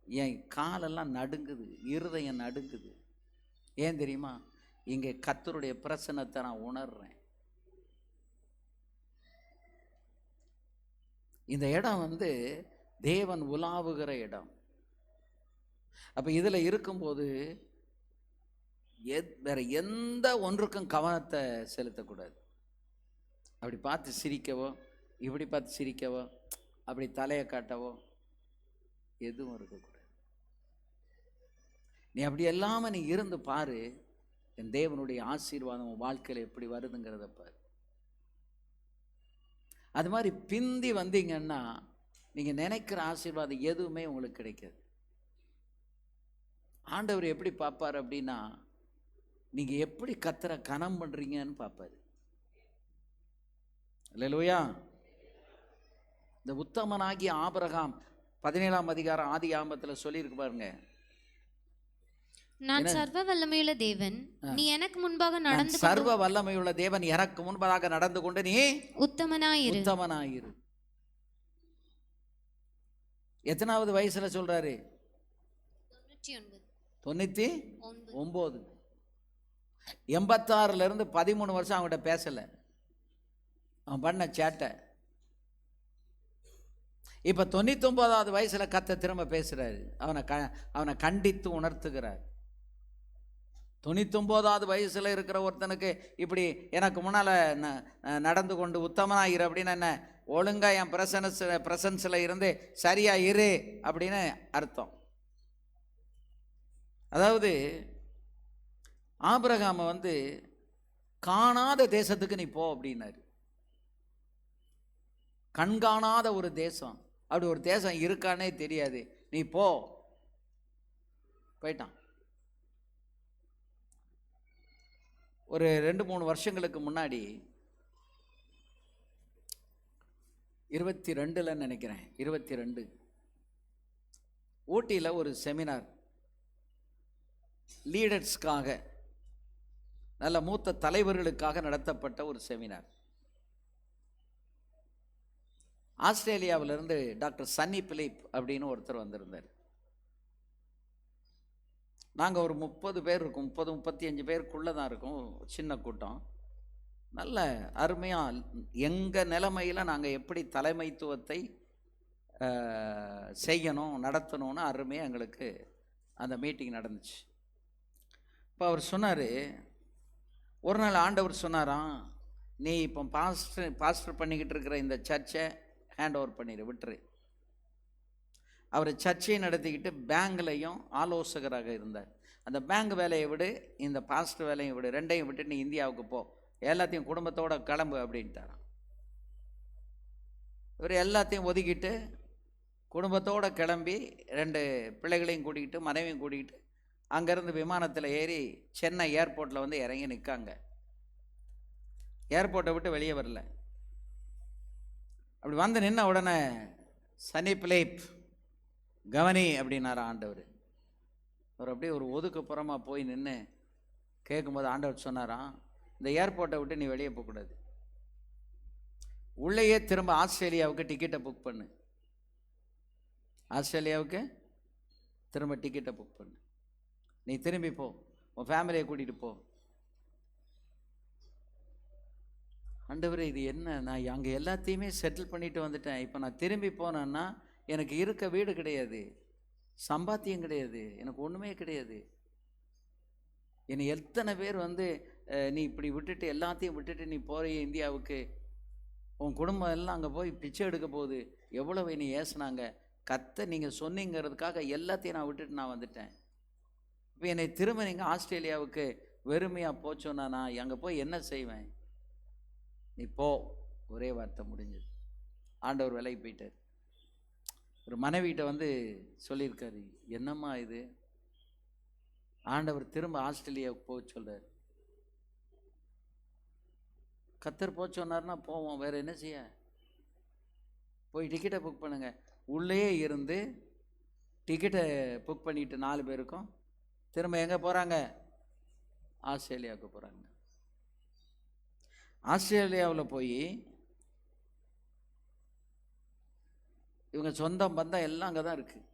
Speaker 1: என் காலெல்லாம் நடுங்குது, இருதயம் நடுங்குது. ஏன் தெரியுமா? இங்கே கர்த்தருடைய பிரசன்னத்தை நான் உணர்றேன். இந்த இடம் தேவன் உலாவுகிற இடம். அப்போ இதில் இருக்கும்போது வேற எந்த ஒன்றுக்கும் கவனத்தை செலுத்தக்கூடாது. அப்படி பார்த்து சிரிக்கவோ, இப்படி பார்த்து சிரிக்கவோ, அப்படி தலையை காட்டவோ எதுவும் இருக்கக்கூடாது. நீ அப்படி எல்லாமல் நீ இருந்து பாரு, என் தேவனுடைய ஆசீர்வாதம் வாழ்க்கையில் எப்படி வருதுங்கிறத பாரு. அது மாதிரி பிந்தி வந்தீங்கன்னா நீங்கள் நினைக்கிற ஆசீர்வாதம் எதுவுமே உங்களுக்கு கிடைக்காது. ஆண்டவர் எப்படி பார்ப்பார் அப்படின்னா, நீங்கள் எப்படி கர்த்தரை கனம் பண்ணுறீங்கன்னு பார்ப்பாரு. அல்லேலூயா. இந்த உத்தமனாகிய ஆபிரகாம் 17ஆம் அதிகாரம் ஆதி ஆகமத்தில் சொல்லியிருக்கு பாருங்க.
Speaker 2: நான் சர்வ வல்லமையுள்ள தேவன், நீ எனக்கு முன்பாக நடந்து
Speaker 1: சர்வ வல்லமையுள்ள தேவன் எனக்கு முன்பதாக நடந்து கொண்டு நீ
Speaker 2: உத்தமனாயிரு.
Speaker 1: எத்தனாவது வயசுல சொல்றாரு? 99. 86ல இருந்து 13 வருஷம் அவங்ககிட்ட பேசல, அவன் பண்ண சேட்டை. இப்ப 99வது வயசுல கர்த்தர் திரும்ப பேசுறாரு, அவனை கண்டித்து உணர்த்துகிறார். 99வது வயசுல இருக்கிற ஒருத்தனுக்கு இப்படி எனக்கு முன்னால நடந்து கொண்டு உத்தமனாயிரு அப்படின்னு என்ன? ஒழுங்கா என் பிரசன்ஸ்ல இருந்து சரியா இரு அப்படின்னு அர்த்தம். அதாவது ஆபிரகாம காணாத தேசத்துக்கு நீ போ அப்படின்னாரு. கண்காணாத ஒரு தேசம், அப்படி ஒரு தேசம் இருக்கானே தெரியாது, நீ போ. போயிட்டான். ஒரு 2-3 வருஷங்களுக்கு முன்னாடி 22ல நினைக்கிறேன், 22 ஊட்டியில் ஒரு செமினார், லீடர்ஸ்க்காக, நல்ல மூத்த தலைவர்களுக்காக நடத்தப்பட்ட ஒரு செமினார். ஆஸ்திரேலியாவிலிருந்து டாக்டர் சன்னி பிலிப் அப்படின்னு ஒருத்தர் வந்திருந்தார். நாங்கள் ஒரு 30 பேர் இருக்கோம், 30-35 பேருக்குள்ளே தான் இருக்கோம், சின்ன கூட்டம். நல்ல அருமையாக எங்கள் நிலைமையில் நாங்கள் எப்படி தலைமைத்துவத்தை செய்யணும், நடத்தணும்னு அருமையாக எங்களுக்கு அந்த மீட்டிங் நடந்துச்சு. இப்போ அவர் சொன்னார், ஒரு நாள் ஆண்டவர் சொன்னாராம், நீ இப்போ பாஸ்டர் பண்ணிக்கிட்டு இருக்கிற இந்த சர்ச்சை ஹேண்ட் ஓவர் பண்ணிடு, விட்டுரு. அவர் சர்ச்சையை நடத்திக்கிட்டு பேங்க்லையும் ஆலோசகராக இருந்தார். அந்த பேங்க் வேலையை விடு, இந்த பாஸ்டர் வேலையை விடு, ரெண்டையும் விட்டு நீ இந்தியாவுக்கு போ, எல்லாத்தையும் குடும்பத்தோட கிளம்பு அப்படின்ட்டாராம். இவர் எல்லாத்தையும் ஒதுக்கிட்டு குடும்பத்தோடு கிளம்பி 2 பிள்ளைகளையும் கூட்டிக்கிட்டு மனைவியும் கூட்டிக்கிட்டு அங்கேருந்து விமானத்தில் ஏறி சென்னை ஏர்போர்ட்டில் வந்து இறங்கி நிற்காங்க. ஏர்போர்ட்டை விட்டு வெளியே வரல. அப்படி வந்து நின்ன உடனே சனி பிளேப் கவனி அப்படின்னாரா ஆண்டவர். அவர் அப்படியே ஒரு ஒதுக்குப்புறமாக போய் நின்று கேட்கும்போது ஆண்டவர் சொன்னாராம், இந்த ஏர்போர்ட்டை விட்டு நீ வெளியே போகக்கூடாது, உள்ளேயே திரும்ப ஆஸ்திரேலியாவுக்கு டிக்கெட்டை புக் பண்ணு, ஆஸ்திரேலியாவுக்கு திரும்ப டிக்கெட்டை புக் பண்ணு, நீ திரும்பி போ, உன் ஃபேமிலியை கூட்டிகிட்டு போ. ஆண்டவரே இது என்ன, நான் அங்கே எல்லாத்தையுமே செட்டில் பண்ணிட்டு வந்துட்டேன், இப்போ நான் திரும்பி போனேன்னா எனக்கு இருக்க வீடு கிடையாது, சம்பாத்தியம் கிடையாது, எனக்கு ஒன்றுமே கிடையாது. என்னை எத்தனை பேர் வந்து நீ இப்படி விட்டுட்டு எல்லாத்தையும் விட்டுட்டு நீ போகிற இந்தியாவுக்கு, உன் குடும்பம் எல்லாம் அங்கே போய் பிச்சை எடுக்க போகுது, எவ்வளவு நீ ஏசுனாங்க, நீங்கள் சொன்னீங்கிறதுக்காக எல்லாத்தையும் நான் விட்டுட்டு நான் வந்துட்டேன். இப்போ என்னை திரும்ப நீங்கள் ஆஸ்திரேலியாவுக்கு வெறுமையாக போச்சோன்னா நான் அங்கே போய் என்ன செய்வேன், நீ போ. ஒரே வார்த்தை முடிஞ்சது. ஆண்டவர் விலைக்கு போயிட்டார். ஒரு மனைவிட்ட வந்து சொல்லியிருக்காரு, என்னம்மா இது, ஆண்டவர் திரும்ப ஆஸ்திரேலியாவுக்கு போக சொல்கிறார். கத்தர் போக சொன்னார்னா போவோம், வேறு என்ன செய்ய, போய் டிக்கெட்டை புக் பண்ணுங்க. உள்ளே இருந்து டிக்கெட்டை புக் பண்ணிட்டு 4 பேருக்கும் திரும்ப எங்கே போகிறாங்க, ஆஸ்திரேலியாவுக்கு போகிறாங்க. ஆஸ்திரேலியாவில் போய் இவங்க சொந்தம் பந்தம் எல்லாம் அங்கே தான் இருக்குது.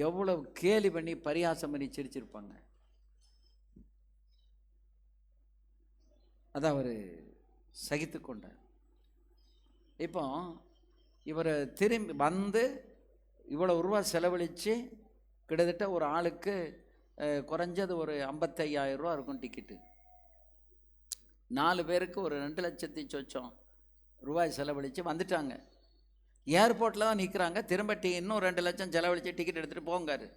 Speaker 1: எவ்வளவு கேலி பண்ணி பரியாசம் பண்ணி சிரிச்சிருப்பாங்க. அதை அவர் சகித்து கொண்டார். இப்போ இவர் திரும்பி வந்து இவ்வளோ ரூபா செலவழித்து கிட்டத்தட்ட ஒரு ஆளுக்கு குறைஞ்சது ஒரு 55,000 ரூபா இருக்கும் டிக்கெட்டு. 4 பேருக்கு ஒரு 2 லட்சத்தி சொச்சம் ரூபாய் செலவழித்து வந்துட்டாங்க. ஏர்போர்ட்டில் தான் நிற்கிறாங்க. திரும்ப இன்னும் 2 லட்சம் செலவழித்து டிக்கெட் எடுத்துகிட்டு போங்காரு.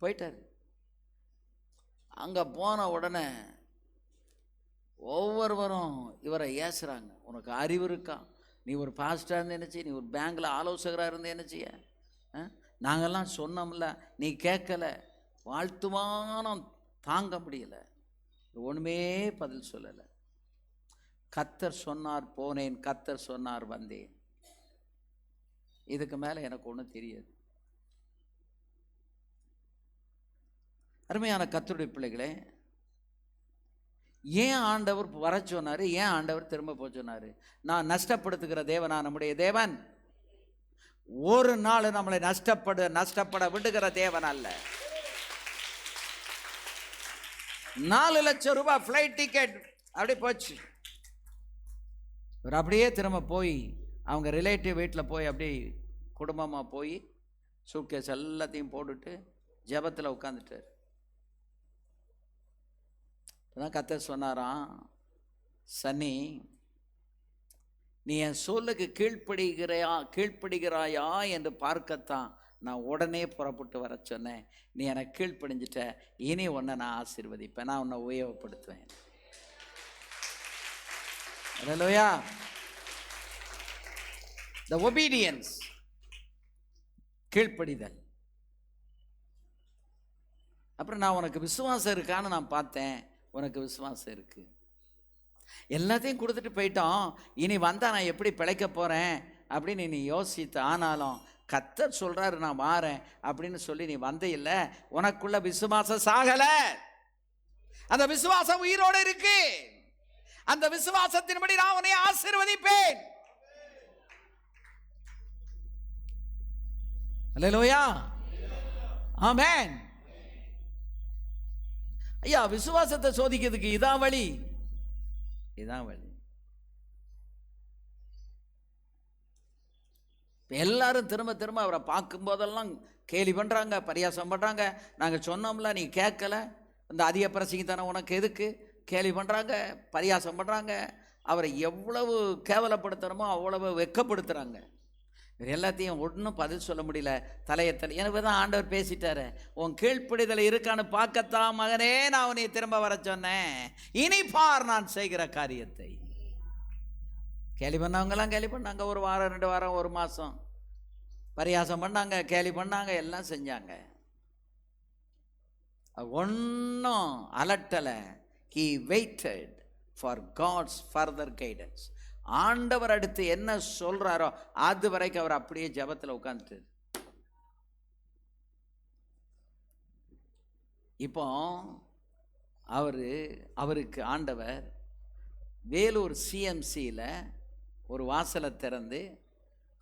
Speaker 1: போயிட்டார். அங்கே போன உடனே ஒவ்வொருவரும் இவரை ஏசுகிறாங்க, உனக்கு அறிவு இருக்கா, நீ ஒரு பாஸ்டராக இருந்து என்ன செய்ய, நீ ஒரு பேங்கில் ஆலோசகராக இருந்து என்ன செய்ய, நாங்கள்லாம் சொன்னோம்ல நீ கேட்கல, வாழ்த்துமானம் தாங்க முடியலை, ஒன்றுமே பதில் சொல்லலை. கத்தர் சொன்னார் போனேன், கத்தர் சொன்னார் வந்தேன், இதுக்கு மேலே எனக்கு ஒன்றும் தெரியாது. அருமையான கர்த்தருடைய பிள்ளைகளே, ஏன் ஆண்டவர் வர சொன்னார், ஏன் ஆண்டவர் திரும்ப போக சொன்னார்? நான் நஷ்டப்படுத்துகிற தேவனா நம்முடைய தேவன்? ஒரு நாள் நம்மளை நஷ்டப்பட விடுகிற தேவன் அல்ல. 4 லட்சம் ரூபாய் ஃப்ளைட் டிக்கெட் அப்படி போச்சு. அப்படியே திரும்ப போய் அவங்க ரிலேட்டிவ் வீட்டில் போய் அப்படி குடும்பமாக போய் சூட்கேஸ் எல்லாத்தையும் போட்டுட்டு ஜெபத்தில் உட்காந்துட்டார். இப்போதான் கர்த்தர் சொன்னாராம், சனி நீ என் சொல்லுக்கு கீழ்ப்படுகிறாயா என்று பார்க்கத்தான் நான் உடனே புறப்பட்டு வர சொன்னேன். நீ எனக்கு கீழ்ப்படிஞ்சிட்ட, இனி உன்னை நான் ஆசீர்வதிப்பேன், நான் உன்னை உபயோகப்படுத்துவேன். அல்லேலூயா. The obedience, கீழ்ப்படிதல். அப்புறம் நான் உனக்கு விசுவாசம் இருக்கான்னு நான் பார்த்தேன், உனக்கு விசுவாசம் இருக்கு, எல்லாத்தையும் கொடுத்துட்டு போயிட்டோம், இனி வந்தா நான் எப்படி பிழைக்க போறேன் அப்படின்னு நீ யோசித்த. ஆனாலும் கர்த்தர் சொல்றாரு நான் வாரேன் அப்படின்னு சொல்லி நீ வந்த இல்ல, உனக்குள்ள விசுவாசம் சாகல, அந்த விசுவாசம் உயிரோடு இருக்கு. அந்த விசுவாசத்தின்படி நான் உன்னை ஆசீர்வதிப்பேன். அல்லேலூயா, ஆமென். ஐயா, விசுவாசத்தை சோதிக்கிறதுக்கு இதான் வழி, இதான் வழி. எல்லாரும் திரும்ப திரும்ப அவரை பார்க்கும் போதெல்லாம் கேலி பண்றாங்க, பரியாசம் பண்றாங்க. நாங்க சொன்னோம்ல நீ கேட்கல, இந்த அதிக பிரசங்கித்தனம் உனக்கு எதுக்கு? கேலி பண்ணுறாங்க, பரியாசம் பண்ணுறாங்க, அவரை எவ்வளவு கேவலப்படுத்துகிறோமோ அவ்வளவு வெட்கப்படுத்துகிறாங்க. எல்லாத்தையும் ஒன்றும் பதில் சொல்ல முடியல. தலையத்தலை எனவே தான் ஆண்டவர் பேசிட்டாரு, உன் கீழ்ப்பிடிதல் இருக்கான்னு பார்க்கத்தான் மகனே நான் உன்னை திரும்ப வர சொன்னேன், இனி பார் நான் செய்கிற காரியத்தை. கேலி பண்ணவங்கெல்லாம் கேலி பண்ணாங்க, ஒரு வாரம் 2 வாரம் 1 மாதம் பரியாசம் பண்ணாங்க, கேலி பண்ணாங்க, எல்லாம் செஞ்சாங்க. ஒன்றும் அலட்டலை. He waited for God's further guidance. ஆண்டவர் அடுத்து என்ன சொல்றாரோ அது வரைக்கும் அவர் அப்படியே ஜெபத்தில் உட்கார்ந்துட்டு. இப்போ அவருக்கு ஆண்டவர் வேலூர் சிஎம்சியில் ஒரு வாசலை திறந்து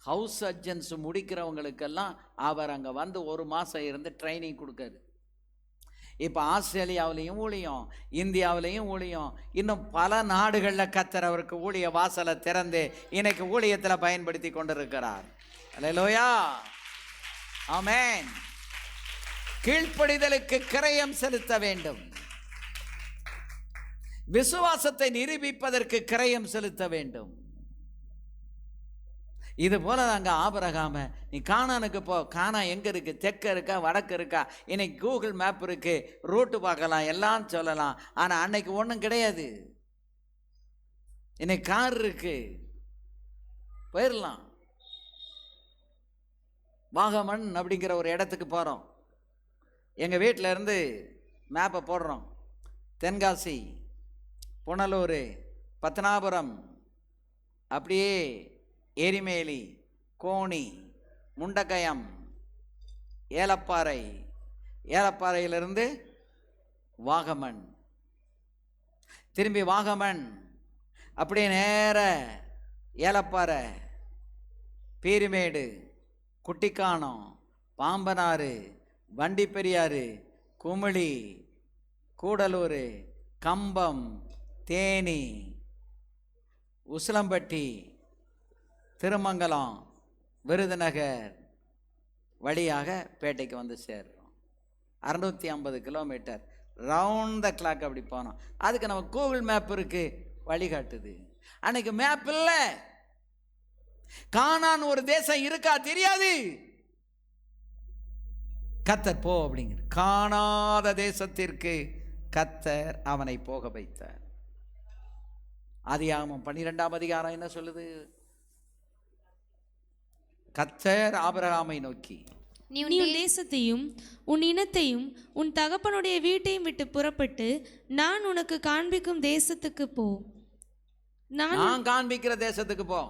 Speaker 1: ஹவுஸ் சர்ஜன்ஸ் முடிக்கிறவங்களுக்கெல்லாம் அவர் அங்கே வந்து 1 மாதம் இருந்து ட்ரைனிங் கொடுக்காரு. இப்போ ஆஸ்திரேலியாவிலையும் ஊழியம், இந்தியாவிலையும் ஊழியம், இன்னும் பல நாடுகளில் கர்த்தர் அவருக்கு ஊழிய வாசலை திறந்து இன்னைக்கு ஊழியத்தில் பயன்படுத்தி கொண்டிருக்கிறார். அல்லேலூயா, ஆமென். கீழ்ப்படிதலுக்கு கிரயம் செலுத்த வேண்டும். விசுவாசத்தை நிரூபிப்பதற்கு கிரயம் செலுத்த வேண்டும். இது போல தாங்க ஆபிரகாம, நீ கானானுக்கு போ, கானா எங்கே இருக்குது, தெற்கு இருக்கா வடக்கு இருக்கா, இன்னைக்கு கூகுள் மேப் இருக்குது, ரூட்டு பார்க்கலாம், எல்லாம் சொல்லலாம். ஆனால் அன்னைக்கு ஒன்றும் கிடையாது. இன்னைக்கு கார் இருக்கு, போயிடலாம். வாகமன் அப்படிங்கிற ஒரு இடத்துக்கு போகிறோம், எங்கள் வீட்டில் இருந்து மேப்பை போடுறோம். தென்காசி, புனலூர், பத்னாபுரம், அப்படியே எரிமேலி, கோணி, முண்டக்கயம், ஏலப்பாறை, ஏலப்பாறையிலிருந்து வாகமன், திரும்பி வாகமன், அப்படியே நேர ஏலப்பாறை, பீரிமேடு, குட்டிக்கானம், பாம்பனாறு, வண்டிப்பெரியாறு, குமிழி, கூடலூர், கம்பம், தேனி, உசிலம்பட்டி, திருமங்கலம், விருதுநகர் வழியாக பேட்டைக்கு வந்து சேர்றோம். 650 கிலோமீட்டர் ரவுண்ட் த கிளாக் அப்படி போனோம். அதுக்கு நம்ம கூகுள் மேப் இருக்கு, வழிகாட்டுது. அன்னைக்கு மேப் இல்லை. கானான் ஒரு தேசம் இருக்கா தெரியாது. கர்த்தர் போ அப்படிங்கிற காணாத தேசத்திற்கு கர்த்தர் அவனை போக வைத்தார். ஆதியாகமம் 12ஆம் அதிகாரம் என்ன சொல்லுது? கர்த்தர் ஆபிரகாமை நோக்கி,
Speaker 3: நீ உன் தேசத்தையும் உன் இனத்தையும் உன் தகப்பனுடைய வீட்டையும் விட்டு புறப்பட்டு நான் உனக்கு காண்பிக்கும் தேசத்துக்கு போ.
Speaker 1: நான் காண்பிக்கிற தேசத்துக்கு போ.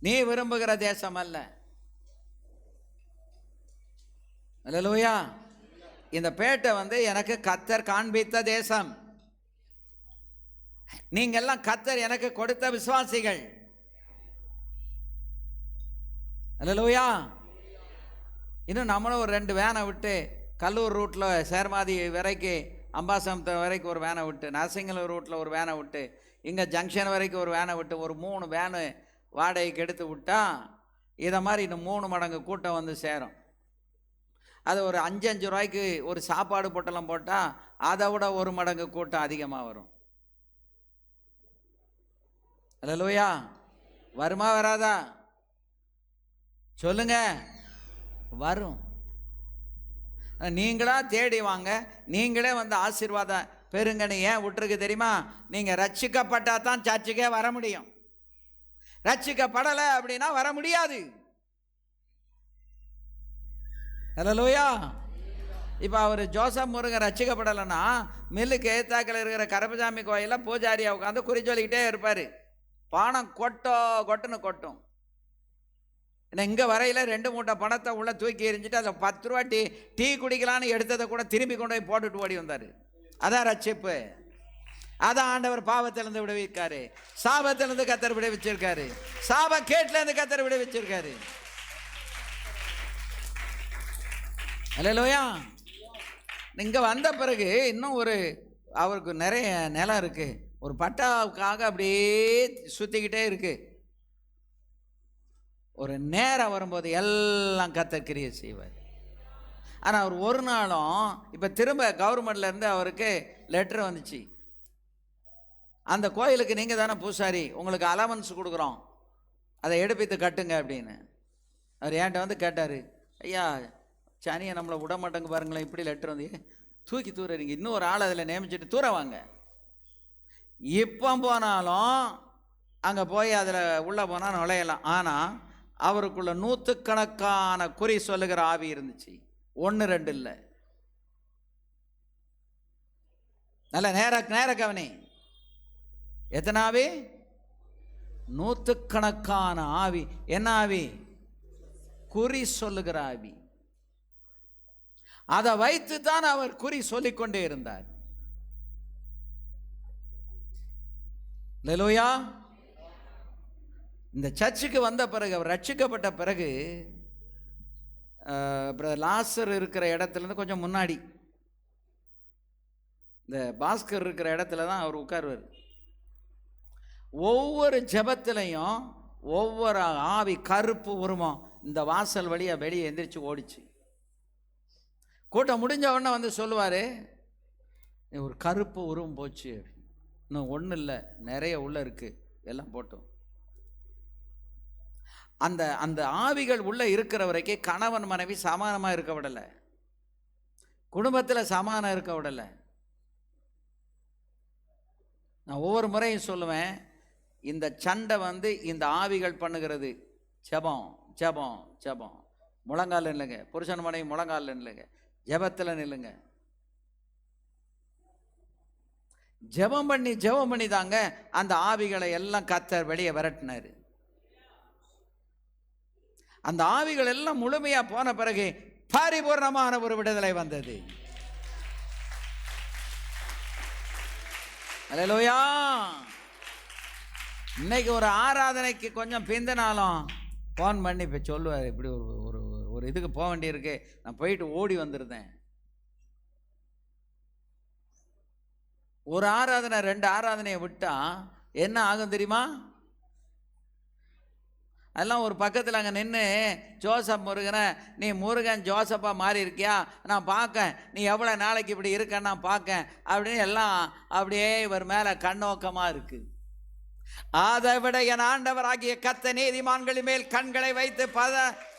Speaker 1: நீ விரும்புகிற தேசம் அல்ல. அல்லேலூயா. இந்த பேட்டை வந்து எனக்கு கர்த்தர் காண்பித்த தேசம். நீங்கெல்லாம் கர்த்தர் எனக்கு கொடுத்த விசுவாசிகள். அல்லேலூயா. இன்னும் நம்மளும் ஒரு 2 வேனை விட்டு கல்லூர் ரூட்டில் சேர்மாதி வரைக்கும், அம்பாசமுத்திரம் வரைக்கும் ஒரு வேனை விட்டு, நரசிங்கலூர் ரூட்டில் ஒரு வேனை விட்டு, இங்கே ஜங்ஷன் வரைக்கும் ஒரு வேனை விட்டு, ஒரு 3 வேனு வாடகைக்கு எடுத்து விட்டா இதை மாதிரி இன்னும் 3 மடங்கு கூட்டம் வந்து சேரும். அது ஒரு 5 ரூபாய்க்கு ஒரு சாப்பாடு பொட்டலம் போட்டால் அதை விட 1 மடங்கு கூட்டம் அதிகமாக வரும். அல்லேலூயா. வருமா வராதா சொல்லுங்க? வரும். நீங்களா தேடி வாங்க, நீங்களே வந்து ஆசீர்வாதம் பெருங்கன்னு ஏன் விட்டுருக்கு தெரியுமா? நீங்கள் ரட்சிக்கப்பட்டா தான் சர்ச்சுக்கே வர முடியும். ரட்சிக்கப்படலை அப்படின்னா வர முடியாது. அல்லேலூயா. இப்போ அவர் ஜோசப் முருகன் ரட்சிக்கப்படலைன்னா மில்லுக்கு ஏத்தாக்கில் இருக்கிற கருப்பசாமி கோயிலில் பூஜாரியை உட்காந்து குறி சொல்லிக்கிட்டே இருப்பார். பணம் கொட்டுன்னு கொட்டும். ஏன்னா இங்கே வரையில் 2 மூட்டை பணத்தை உள்ளே தூக்கி எறிஞ்சிட்டு அதில் 10 ரூபா டீ குடிக்கலான்னு எடுத்ததை கூட திரும்பி கொண்டு போய் போட்டுட்டு ஓடி வந்தார். அதான் ரட்சிப்பு. அதான் ஆண்டவர் பாவத்திலிருந்து விடுவிக்காரு, சாபத்திலிருந்து கர்த்தர் விடுவிச்சிருக்காரு, சாப கேட்டிலேருந்து கர்த்தர் விடுவிச்சிருக்காரு. அல்லேலூயா. இங்கே வந்த பிறகு இன்னும் அவருக்கு நிறைய நிலம் இருக்குது. ஒரு பட்டாவுக்காக அப்படியே சுற்றிக்கிட்டே இருக்குது. ஒரு நேரம் வரும்போது எல்லாம் கர்த்தர் கிரியை செய்வார். ஆனால் அவர் ஒரு நாளும் இப்போ திரும்ப கவர்மெண்ட்லேருந்து அவருக்கு லெட்டர் வந்துச்சு, அந்த கோயிலுக்கு நீங்கள் தானே பூசாரி, உங்களுக்கு அலவன்ஸ் கொடுக்குறோம், அதை எடுப்பித்து கட்டுங்க அப்படின்னு. அவர் என்கிட்ட வந்து கேட்டார், ஐயா சனியை நம்மளை விட மாட்டேங்க பாருங்களேன், இப்படி லெட்டர் வந்து தூக்கி தூரறீங்க, இன்னும் ஒரு ஆள் அதில் நியமிச்சுட்டு தூர வாங்க. இப்போ போனாலும் அங்கே போய் அதில் உள்ளே போனால் நுழையலாம். ஆனால் அவருக்குள்ள 100கணக்கான குறி சொல்லுகிற ஆவி இருந்துச்சு, 1 2 இல்லை. நல்ல நேர கவனி, எத்தனை ஆவி? 100கணக்கான ஆவி. என்ன ஆவி? குறி சொல்லுகிற ஆவி. அதை வைத்து தான் அவர் குறி சொல்லிக்கொண்டே இருந்தார். அல்லேலூயா. இந்த சர்ச்சுக்கு வந்த பிறகு, அவர் ரட்சிக்கப்பட்ட பிறகு, லாசர் இருக்கிற இடத்துலேருந்து கொஞ்சம் முன்னாடி இந்த பாஸ்கர் இருக்கிற இடத்துல தான் அவர் உட்காருவார். ஒவ்வொரு ஜெபத்திலையும் ஒவ்வொரு ஆவி, கருப்பு உருவம் இந்த வாசல் வழியாக வெளியே எந்திரிச்சு ஓடிச்சு. கூட்டம் முடிஞ்ச உடனே வந்து சொல்லுவார், ஒரு கருப்பு உருவம் போச்சு, இன்னும் ஒன்றும் இல்லை, நிறைய உள்ள இருக்கு, எல்லாம் போட்டோம். அந்த அந்த ஆவிகள் உள்ள இருக்கிற வரைக்கும் கணவன் மனைவி சமானமாக இருக்க விடலை, குடும்பத்தில் சமானம் இருக்க விடலை. நான் ஒவ்வொரு முறையும் சொல்லுவேன், இந்த சண்டை வந்து இந்த ஆவிகள் பண்ணுகிறது. ஜெபம் ஜெபம் ஜெபம். முழங்கால் நில்லுங்க, புருஷன் மனைவி முழங்கால் நில்லுங்க, ஜெபத்தில் நில்லுங்க. ஜெபம் பண்ணி தாங்க அந்த ஆவிகளை எல்லாம் கர்த்தர் வெளியே விரட்டினார். அந்த ஆவிகள் எல்லாம் முழுமையா போன பிறகு பரிபூர்ணமான ஒரு விடுதலை வந்தது. அல்லேலூயா. இன்னைக்கு ஒரு ஆராதனைக்கு கொஞ்சம் பிந்தினாலும் ஃபோன் பண்ணி இப்போ சொல்லுவார், இப்படி ஒரு ஒரு இதுக்கு போக வேண்டியிருக்கு, நான் போயிட்டு ஓடி வந்துருந்தேன். ஒரு ஆராதனை 2 ஆராதனையை விட்டா என்ன ஆகும் தெரியுமா? அதெல்லாம் ஒரு பக்கத்தில் அங்கே நின்று, ஜோசப் முருகனை, நீ முருகன் ஜோசப்பாக மாறி இருக்கியா, நான் பார்க்க, நீ எவ்வளோ நாளைக்கு இப்படி இருக்கேன்னு நான் பார்க்க அப்படின்னு எல்லாம் அப்படியே இவர் மேலே கண்ணோக்கமாக இருக்கு. அதை விட என் ஆண்டவராகிய கர்த்தர் நீதிமான்களின் மேல் கண்களை வைத்து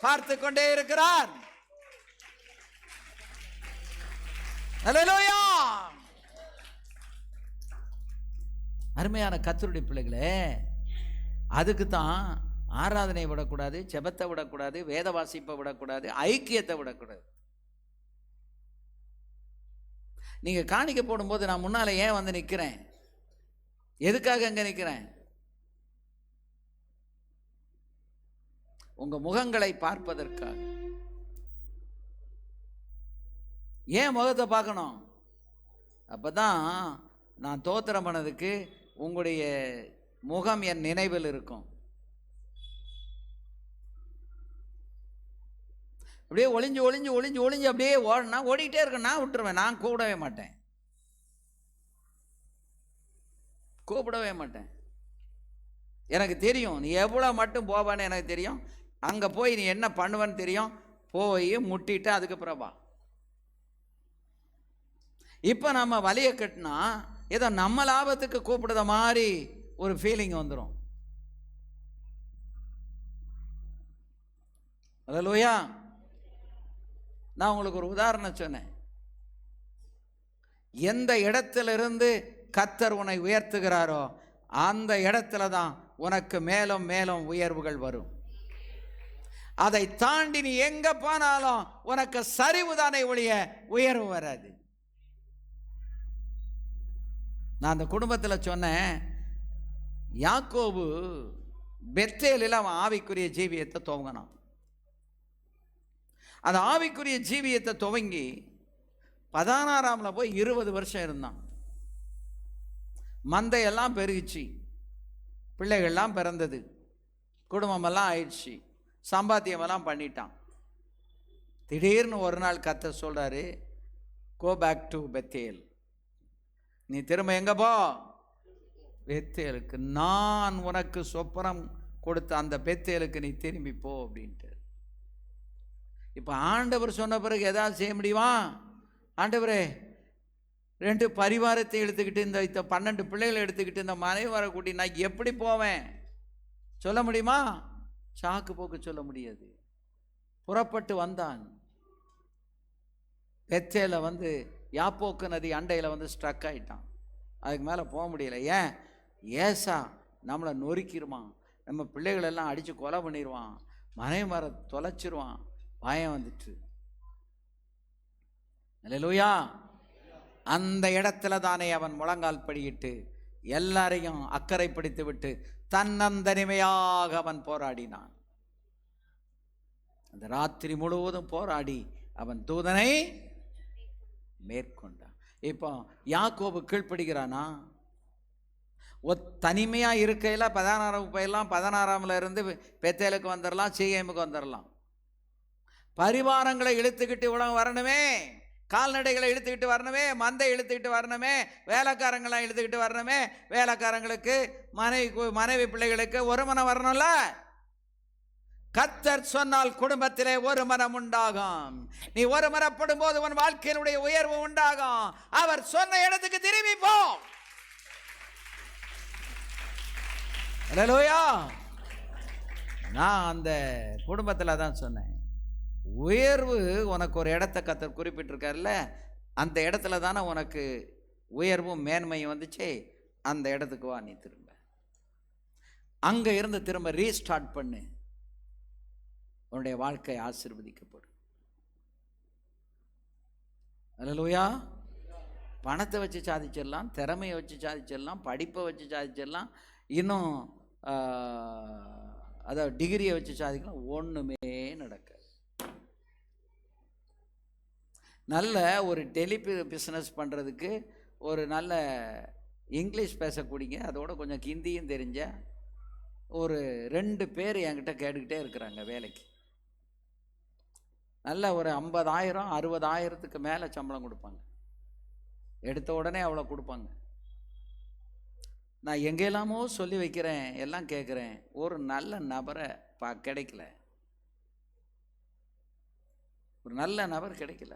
Speaker 1: பார்த்து கொண்டே இருக்கிறார். அல்லேலூயா. அருமையான கர்த்தருடைய பிள்ளைகளே, அதுக்கு தான் ஆராதனை விடக்கூடாது, ஜெபத்தை விடக்கூடாது, வேத வாசிப்பை விடக்கூடாது, ஐக்கியத்தை விடக்கூடாது. நீங்க காணிக்க போடும்போது நான் முன்னால ஏன் வந்து நிற்கிறேன்? எதுக்காக அங்க நிற்கிறேன்? உங்க முகங்களை பார்ப்பதற்காக. ஏன் முகத்தை பார்க்கணும்? அப்பதான் நான் தோத்திரம் பண்ணதுக்கு உங்களுடைய முகம் என் நினைவில் இருக்கும். அப்படியே ஒளிஞ்சு ஒளிஞ்சு ஒளிஞ்சு ஒளிஞ்சு அப்படியே ஓடினா ஓடிக்கிட்டே இருக்கேன், நான் விட்டுருவேன், நான் கூப்பிடவே மாட்டேன், கூப்பிடவே மாட்டேன். எனக்கு தெரியும் நீ எவ்வளோ மட்டும் போவான்னு எனக்கு தெரியும். அங்கே போய் நீ என்ன பண்ணுவேன்னு தெரியும். போய் முட்டிட்டு அதுக்கப்புறம் வா. இப்போ நம்ம வலியை கட்டினா ஏதோ நம்ம லாபத்துக்கு கூப்பிடுற மாதிரி ஒரு ஃபீலிங் வந்துடும். அல்லேலூயா. நான் உங்களுக்கு ஒரு உதாரணம் சொன்னேன். எந்த இடத்திலிருந்து கர்த்தர் உன்னை உயர்த்துகிறாரோ அந்த இடத்துல தான் உனக்கு மேலும் மேலும் உயர்வுகள் வரும். அதை தாண்டி நீ எங்க போனாலும் உனக்கு சரிவுதானே ஒழிய உயர்வு வராது. நான் அந்த குடும்பத்தில் சொன்னேன், யாக்கோபு பெத்தேலில் அவன் ஆவிக்குரிய ஜீவியத்தை துவங்கினான். அந்த ஆவிக்குரிய ஜீவியத்தை துவங்கி 16ஆம்ல போய் 20 வருஷம் இருந்தான். மந்தையெல்லாம் பெருகிச்சு, பிள்ளைகள்லாம் பிறந்தது, குடும்பமெல்லாம் ஆயிடுச்சு, சம்பாத்தியமெல்லாம் பண்ணிட்டான். திடீர்னு ஒரு நாள் கர்த்தர் சொல்றாரு, கோ பேக் டு பெத்தேல். நீ திரும்ப எங்க போ? பெத்தேலுக்கு. நான் உனக்கு சொப்பனம் கொடுத்த அந்த பெத்தேலுக்கு நீ திரும்பி போ அப்படின்ட்டு. இப்போ ஆண்டவர் சொன்ன பிறகு எதாவது செய்ய முடியுமா? ஆண்டவரே 2 பரிவாரத்தை எடுத்துக்கிட்டு இந்த 12 பிள்ளைகளை எடுத்துக்கிட்டு இந்த மனைவி வர கூட்டி நான் எப்படி போவேன் சொல்ல முடியுமா? சாக்கு போக்கு சொல்ல முடியாது. புறப்பட்டு வந்தான். பெத்தேல வந்து யாப்போக்கு நதி அண்டையில் வந்து ஸ்ட்ரக் ஆகிட்டான். அதுக்கு மேலே போக முடியல. ஏன்? ஏசா நம்மளை நொறுக்கிடுவான், நம்ம பிள்ளைகளெல்லாம் அடித்து கொலை பண்ணிடுவான், மனைவி மர தொலைச்சிருவான். பயம் வந்துட்டு. அல்லேலூயா. அந்த இடத்துல தானே அவன் முழங்கால் படியிட்டு எல்லாரையும் அக்கறைப்படுத்தி விட்டு தன்னந்தனிமையாக அவன் போராடினான். அந்த ராத்திரி முழுவதும் போராடி அவன் தூதனை மேற்கொண்டான். இப்போ யாக்கோபு கீழ்ப்படுகிறானா? தனிமையா இருக்கையில் 16 போயிடலாம், 16 இருந்து பெத்தேலுக்கு வந்துடலாம், சீகேமுக்கு வந்துடலாம். பரிவாரங்களை இழுத்துக்கிட்டு உலகம் வரணுமே, கால்நடைகளை இழுத்துக்கிட்டு வரணுமே, மந்தை இழுத்துக்கிட்டு வரணுமே, வேலைக்காரங்களை இழுத்துக்கிட்டு வரணுமே, வேலைக்காரங்களுக்கு மனைவி பிள்ளைகளுக்கு ஒரு மனம் வரணும்ல. கர்த்தர் சொன்னால் குடும்பத்திலே ஒரு மனம் உண்டாகும். நீ ஒரு மனப்படும் போது உன் வாழ்க்கையினுடைய உயர்வு உண்டாகும். அவர் சொன்ன இடத்துக்கு திரும்பி போ. அல்லேலூயா. நான் அந்த குடும்பத்தில் தான் சொன்னேன், உயர்வு உனக்கு ஒரு இடத்த கர்த்தர் குறிப்பிட்டிருக்காருல்ல, அந்த இடத்துல தானே உனக்கு உயர்வும் மேன்மையும் வந்துச்சு. அந்த இடத்துக்கு வா, நீ திரும்ப அங்கே இருந்து திரும்ப ரீஸ்டார்ட் பண்ணு. உன்னுடைய வாழ்க்கை ஆசீர்வதிக்கப்படும். அல்லேலூயா. பணத்தை வச்சு சாதிச்சிடலாம், திறமையை வச்சு சாதிச்சிடலாம், படிப்பை வச்சு சாதிச்சிடலாம், இன்னும் அதாவது டிகிரியை வச்சு சாதிக்கலாம். ஒன்றுமே நடக்காது. நல்ல ஒரு டெலி பிஸ்னஸ் பண்ணுறதுக்கு ஒரு நல்ல இங்கிலீஷ் பேசக்கூடியங்க, அதோட கொஞ்சம் ஹிந்தியும் தெரிஞ்ச ஒரு 2 பேர் என்கிட்ட கேட்டுக்கிட்டே இருக்கிறாங்க வேலைக்கு. நல்ல ஒரு 50,000 60,000க்கு மேலே சம்பளம் கொடுப்பாங்க. எடுத்த உடனே அவ்வளோ கொடுப்பாங்க. நான் எங்கெல்லாமோ சொல்லி வைக்கிறேன், எல்லாம் கேட்குறேன், ஒரு நல்ல நபரை கிடைக்கல. ஒரு நல்ல நபர் கிடைக்கல.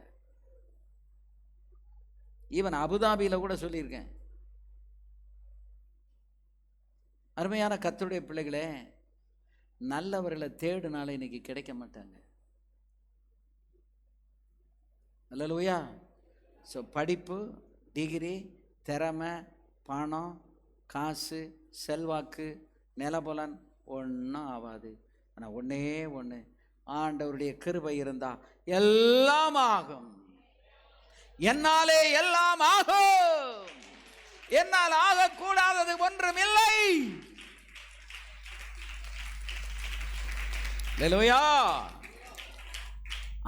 Speaker 1: ஈவன் அபுதாபியில் கூட சொல்லியிருக்கேன். அருமையான கர்த்தருடைய பிள்ளைகளே, நல்லவர்களை தேடுனால இன்னைக்கு கிடைக்க மாட்டாங்க. அல்லேலூயா. ஸோ படிப்பு, டிகிரி, திறமை, பணம், காசு, செல்வாக்கு, நிலபலன் ஒன்றும் ஆகாது. ஆனால் ஒன்றே ஒன்று, ஆண்டவருடைய கிருபை இருந்தால் எல்லாம் ஆகும். என்னாலே எல்லாம் ஆகும். என்னால் ஆகக்கூடாதது ஒன்றும் இல்லை. அல்லேலூயா.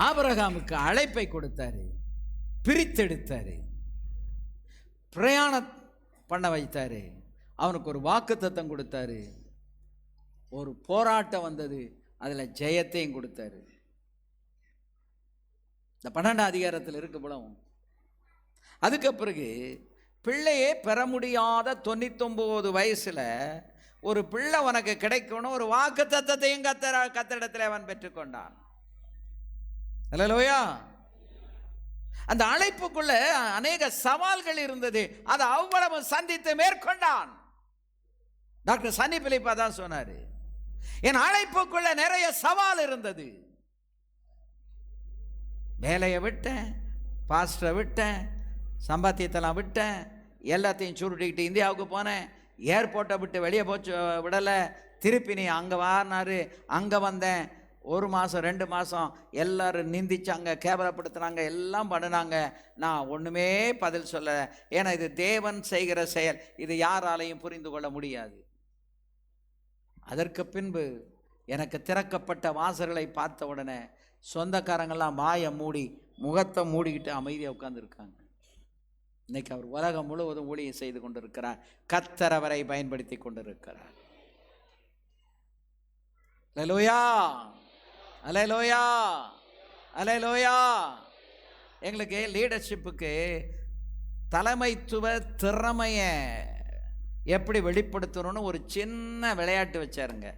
Speaker 1: ஆபிரகாமுக்கு அழைப்பை கொடுத்தாரு, பிரித்தெடுத்தாரு, பிரயாணம் பண்ண வைத்தாரு, அவனுக்கு ஒரு வாக்குத்தத்தம் கொடுத்தாரு, ஒரு போராட்டம் வந்தது, அதில் ஜெயத்தையும் கொடுத்தாரு. இந்த 12ஆம் அதிகாரத்தில் இருக்க போலவும் அதுக்கு பிறகு பிள்ளையே பெற முடியாத 99 வயசுல ஒரு பிள்ளை உனக்கு கிடைக்கணும், ஒரு வாக்குத்தத்தத்தையும் கர்த்தரிடத்தில் அவன் பெற்றுக்கொண்டான். அல்லேலூயா. அந்த அழைப்புக்குள்ள அநேக சவால்கள் இருந்தது, அதை அவ்வளவு சந்தித்து மேற்கொண்டான். டாக்டர் சன்னி பிலிப்பா தான் சொன்னாரு, என் அழைப்புக்குள்ள நிறைய சவால் இருந்தது. வேலையை விட்டேன், பாஸ்டரை விட்டேன், சம்பாத்தியத்தெல்லாம் விட்டேன், எல்லாத்தையும் சுருட்டிக்கிட்டு இந்தியாவுக்கு போனேன், ஏர்போர்ட்டை விட்டு வெளியே போச்சு விடலை, திருப்பி நீ அங்கே வாரினாரு, அங்கே வந்தேன், 1 மாதம் 2 மாதம் எல்லாரும் நிந்திச்சாங்க, கேவலப்படுத்தினாங்க, எல்லாம் பண்ணினாங்க. நான் ஒன்றுமே பதில் சொல்ல. ஏன்னா இது தேவன் செய்கிற செயல், இது யாராலையும் புரிந்து கொள்ள முடியாது. அதற்கு பின்பு எனக்கு திறக்கப்பட்ட வாசல்களை பார்த்த உடனே சொந்தக்காரங்கள்லாம் வாயை மூடி முகத்தை மூடிக்கிட்டு அமைதியாக உட்கார்ந்துருக்காங்க. இன்னைக்கு அவர் உலகம் முழுவதும் ஊழியம் செய்து கொண்டிருக்கிறார். கர்த்தர் அவரை பயன்படுத்தி கொண்டிருக்கிறார். அல்லேலூயா, அல்லேலூயா, அல்லேலூயா. எங்களுக்கு லீடர்ஷிப்புக்கு தலைமைத்துவ திறமையை எப்படி வெளிப்படுத்தணும்னு ஒரு சின்ன விளையாட்டு வச்சாருங்க.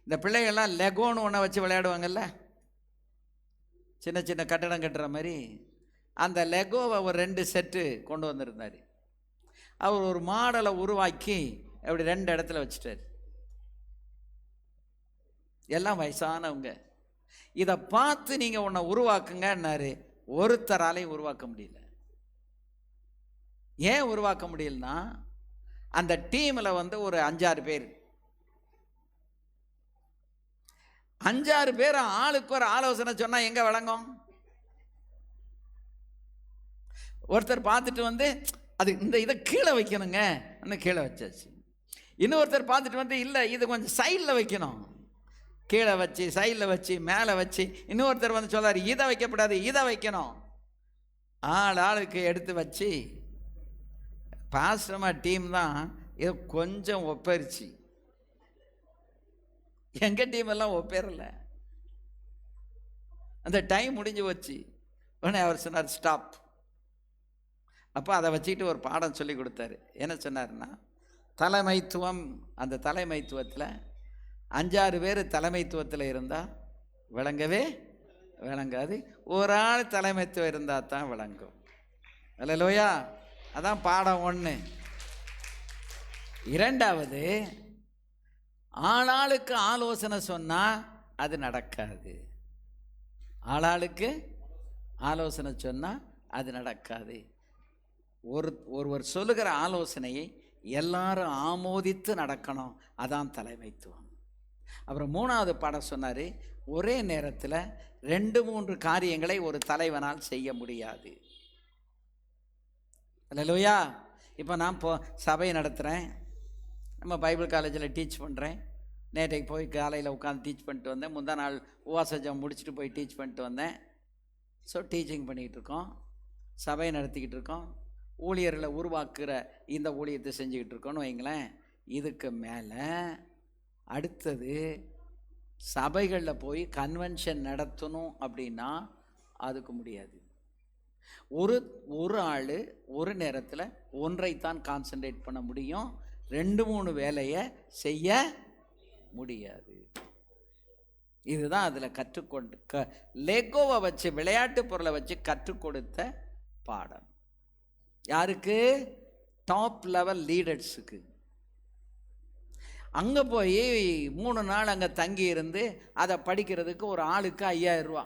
Speaker 1: இந்த பிள்ளைகள்லாம் லெகோன்னு ஒன்றை வச்சு விளையாடுவாங்கல்ல, சின்ன சின்ன கட்டடம் கட்டுற மாதிரி அந்த லெகோவை ஒரு 2 செட்டு கொண்டு வந்திருந்தார். அவர் ஒரு மாடலை உருவாக்கி அப்படி 2 இடத்துல வச்சுட்டார். எல்லாம் வயசானவங்க. இதை பார்த்து நீங்கள் உன்னை உருவாக்குங்கன்னாரு. ஒருத்தராலையும் உருவாக்க முடியல. ஏன் உருவாக்க முடியலன்னா, அந்த டீமில் வந்து ஒரு 5-6 பேர், 5-6 பேர் ஆளுக்கு ஒரு ஆலோசனை சொன்னால் எங்கே விளங்கும்? ஒருத்தர் பார்த்துட்டு வந்து அது இதை கீழே வைக்கணுங்க, கீழே வச்சாச்சு. இன்னொருத்தர் பார்த்துட்டு வந்து இல்லை இது கொஞ்சம் சைடில் வைக்கணும், கீழே வச்சு சைடில் வச்சு மேலே வச்சு. இன்னொருத்தர் வந்து சொல்லார் இதை வைக்கப்படாது இதை வைக்கணும். ஆளுக்கு எடுத்து வச்சு பாஸ்டமா டீம் தான் இது கொஞ்சம் ஒப்பரிச்சு. எங்கள் டீம் எல்லாம் ஒப்பேறல. அந்த டைம் முடிஞ்சு வச்சு உடனே அவர் சொன்னார் ஸ்டாப். அப்போ அதை வச்சுக்கிட்டு ஒரு பாடம் சொல்லி கொடுத்தாரு. என்ன சொன்னார்னா, தலைமைத்துவம், அந்த தலைமைத்துவத்தில் 5-6 பேர் தலைமைத்துவத்தில் இருந்தால் விளங்கவே விளங்காது, ஒரு ஆள் தலைமைத்துவம் இருந்தால் தான் விளங்கும். அல்லேலூயா. அதான் பாடம் 1. 2வது, ஆளாளுக்கு ஆலோசனை சொன்னால் அது நடக்காது. ஆளாளுக்கு ஆலோசனை சொன்னால் அது நடக்காது. ஒருவர் சொல்லுகிற ஆலோசனையை எல்லாரும் ஆமோதித்து நடக்கணும். அதான் தலைமைத்துவம். அப்புறம் 3வது பாடம் சொன்னார், ஒரே நேரத்தில் 2-3 காரியங்களை ஒரு தலைவனால் செய்ய முடியாது. அல்லேலூயா. இப்போ நான் சபையை நடத்துகிறேன், நம்ம பைபிள் காலேஜில் டீச் பண்ணுறேன். நேற்றைக்கு போய் காலையில் உட்காந்து டீச் பண்ணிட்டு வந்தேன். முந்தா நாள் உபவாசம் முடிச்சுட்டு போய் டீச் பண்ணிட்டு வந்தேன். ஸோ டீச்சிங் பண்ணிக்கிட்டு இருக்கோம், சபையை நடத்திக்கிட்டு இருக்கோம், ஊழியர்களை உருவாக்குற இந்த ஊழியத்தை செஞ்சுக்கிட்டு இருக்கோன்னு வைங்களேன். இதுக்கு மேலே அடுத்தது சபைகளில் போய் கன்வென்ஷன் நடத்தணும் அப்படின்னா அதுக்கு முடியாது. ஒரு ஆள் ஒரு நேரத்தில் ஒன்றைத்தான் கான்சன்ட்ரேட் பண்ண முடியும், 2-3 வேலையை செய்ய முடியாது. இதுதான் அதில் கற்றுக்கொண்டு லெகோவை வச்சு, விளையாட்டு பொருளை வச்சு கற்றுக் கொடுத்த பாடம். யாருக்கு? டாப் லெவல் லீடர்ஸுக்கு. அங்கே போய் 3 நாள் அங்கே தங்கி இருந்து அதை படிக்கிறதுக்கு ஒரு ஆளுக்கு 5000 ரூபா.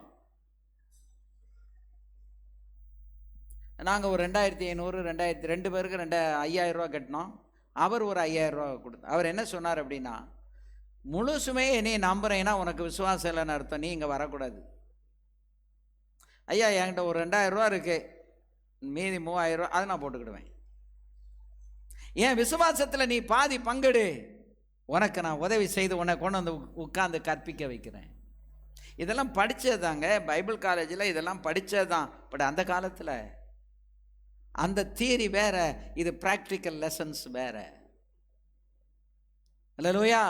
Speaker 1: நாங்கள் ஒரு 2500 2 பேருக்கு 5000 ரூபா கட்டினோம். அவர் ஒரு 5000 ரூபா கொடுத்தார். அவர் என்ன சொன்னார் அப்படின்னா, முழுசுமே நீ நம்புறேன்னா உனக்கு விசுவாசம் இல்லைன்னு அர்த்தம், நீ இங்கே வரக்கூடாது. ஐயா என்கிட்ட ஒரு 2000 ரூபா இருக்குது, மீதி 3000 ரூபா அதை நான் போட்டுக்கிடுவேன். என் விசுவாசத்தில் நீ பாதி பங்கெடு, உனக்கு நான் உதவி செய்து உன்னை கொண்டு வந்து உட்கார்ந்து கற்பிக்க வைக்கிறேன். இதெல்லாம் படித்தது தாங்க, பைபிள் காலேஜில் இதெல்லாம் படித்தது தான். பட் அந்த காலத்தில் அந்த தியரி வேற, இது ப்ராக்டிக்கல் லெசன்ஸ் வேற. அல்லேலூயா.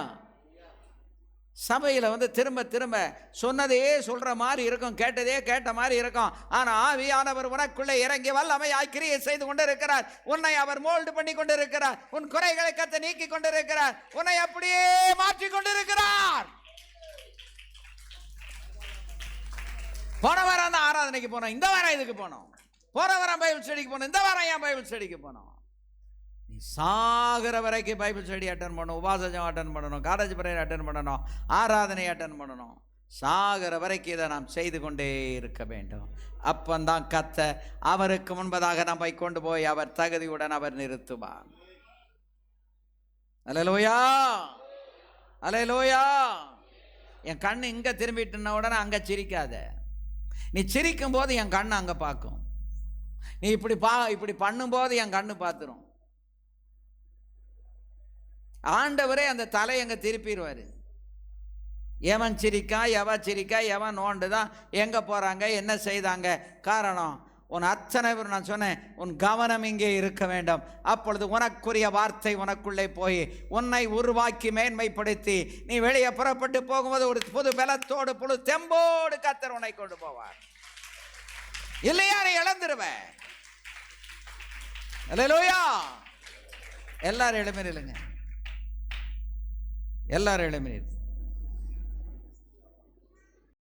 Speaker 1: சபையில் வந்து திரும்ப திரும்ப சொன்னதையே சொல்கிற மாதிரி இருக்கும், கேட்டதே கேட்ட மாதிரி இருக்கும். ஆனால் ஆவியானவர் உனக்குள்ளே இறங்கி வல்லமையாய் கிரியை செய்து கொண்டு இருக்கிறார். உன்னை அவர் மோல்டு பண்ணி கொண்டு இருக்கிறார். உன் குறைகளை கத்த நீக்கி கொண்டு இருக்கிறார். உன்னை அப்படியே மாற்றி கொண்டு இருக்கிறார். போன வாரம் அந்த ஆராதனைக்கு போனோம், இந்த வாரம் இதுக்கு போனோம். போன வாரம் பைபிள் ஸ்டடிக்கு போனோம், இந்த வாரம் ஏன் பைபிள் ஸ்டடிக்கு போனோம்? நீ சாகிற வரைக்கும் பைபிள் ஸ்டடி அட்டன் பண்ணணும், உபாசம் அட்டன் பண்ணணும், காலேஜ் பிரேயர் அட்டன் பண்ணணும், ஆராதனை அட்டன் பண்ணணும். சாகிற வரைக்கும் இதை நாம் செய்து கொண்டே இருக்க வேண்டும். அப்பந்தான் கத்த அவருக்கு முன்பதாக நம்மை கொண்டு போய் அவர் தகுதியுடன் அவர் நிறுத்துவார். அல்லேலூயா, அல்லேலூயா. என் கண்ணு இங்கே திரும்பிட்டுன உடனே அங்கே சிரிக்காத. நீ சிரிக்கும் போது என் கண்ணு அங்கே பார்க்கும். நீ இப்படி பண்ணும்போது என் கண்ணு பார்த்துரும். ஆண்டவரே அந்த தலையை அங்கே திருப்பிடுவார். எவன் சிரிக்கா, எவன் சிரிக்கா, எவன் நோண்டுதான், எங்கே போகிறாங்க, என்ன செய்தாங்க. காரணம், உன் அத்தனை பேர் நான் சொன்னேன், உன் கவனம் இங்கே இருக்க வேண்டும். அப்பொழுது உனக்குரிய வார்த்தை உனக்குள்ளே போய் உன்னை உருவாக்கி மேன்மைப்படுத்தி நீ வெளியே புறப்பட்டு போகும்போது ஒரு புது பலத்தோடு புது தெம்போடு கர்த்தர் உன்னை கொண்டு போவார். இல்லையா நீ இழந்துருவேன். அல்லேலூயா. எல்லாரும் எழுமி இல்லைங்க, எல்லாரும் எழுமி.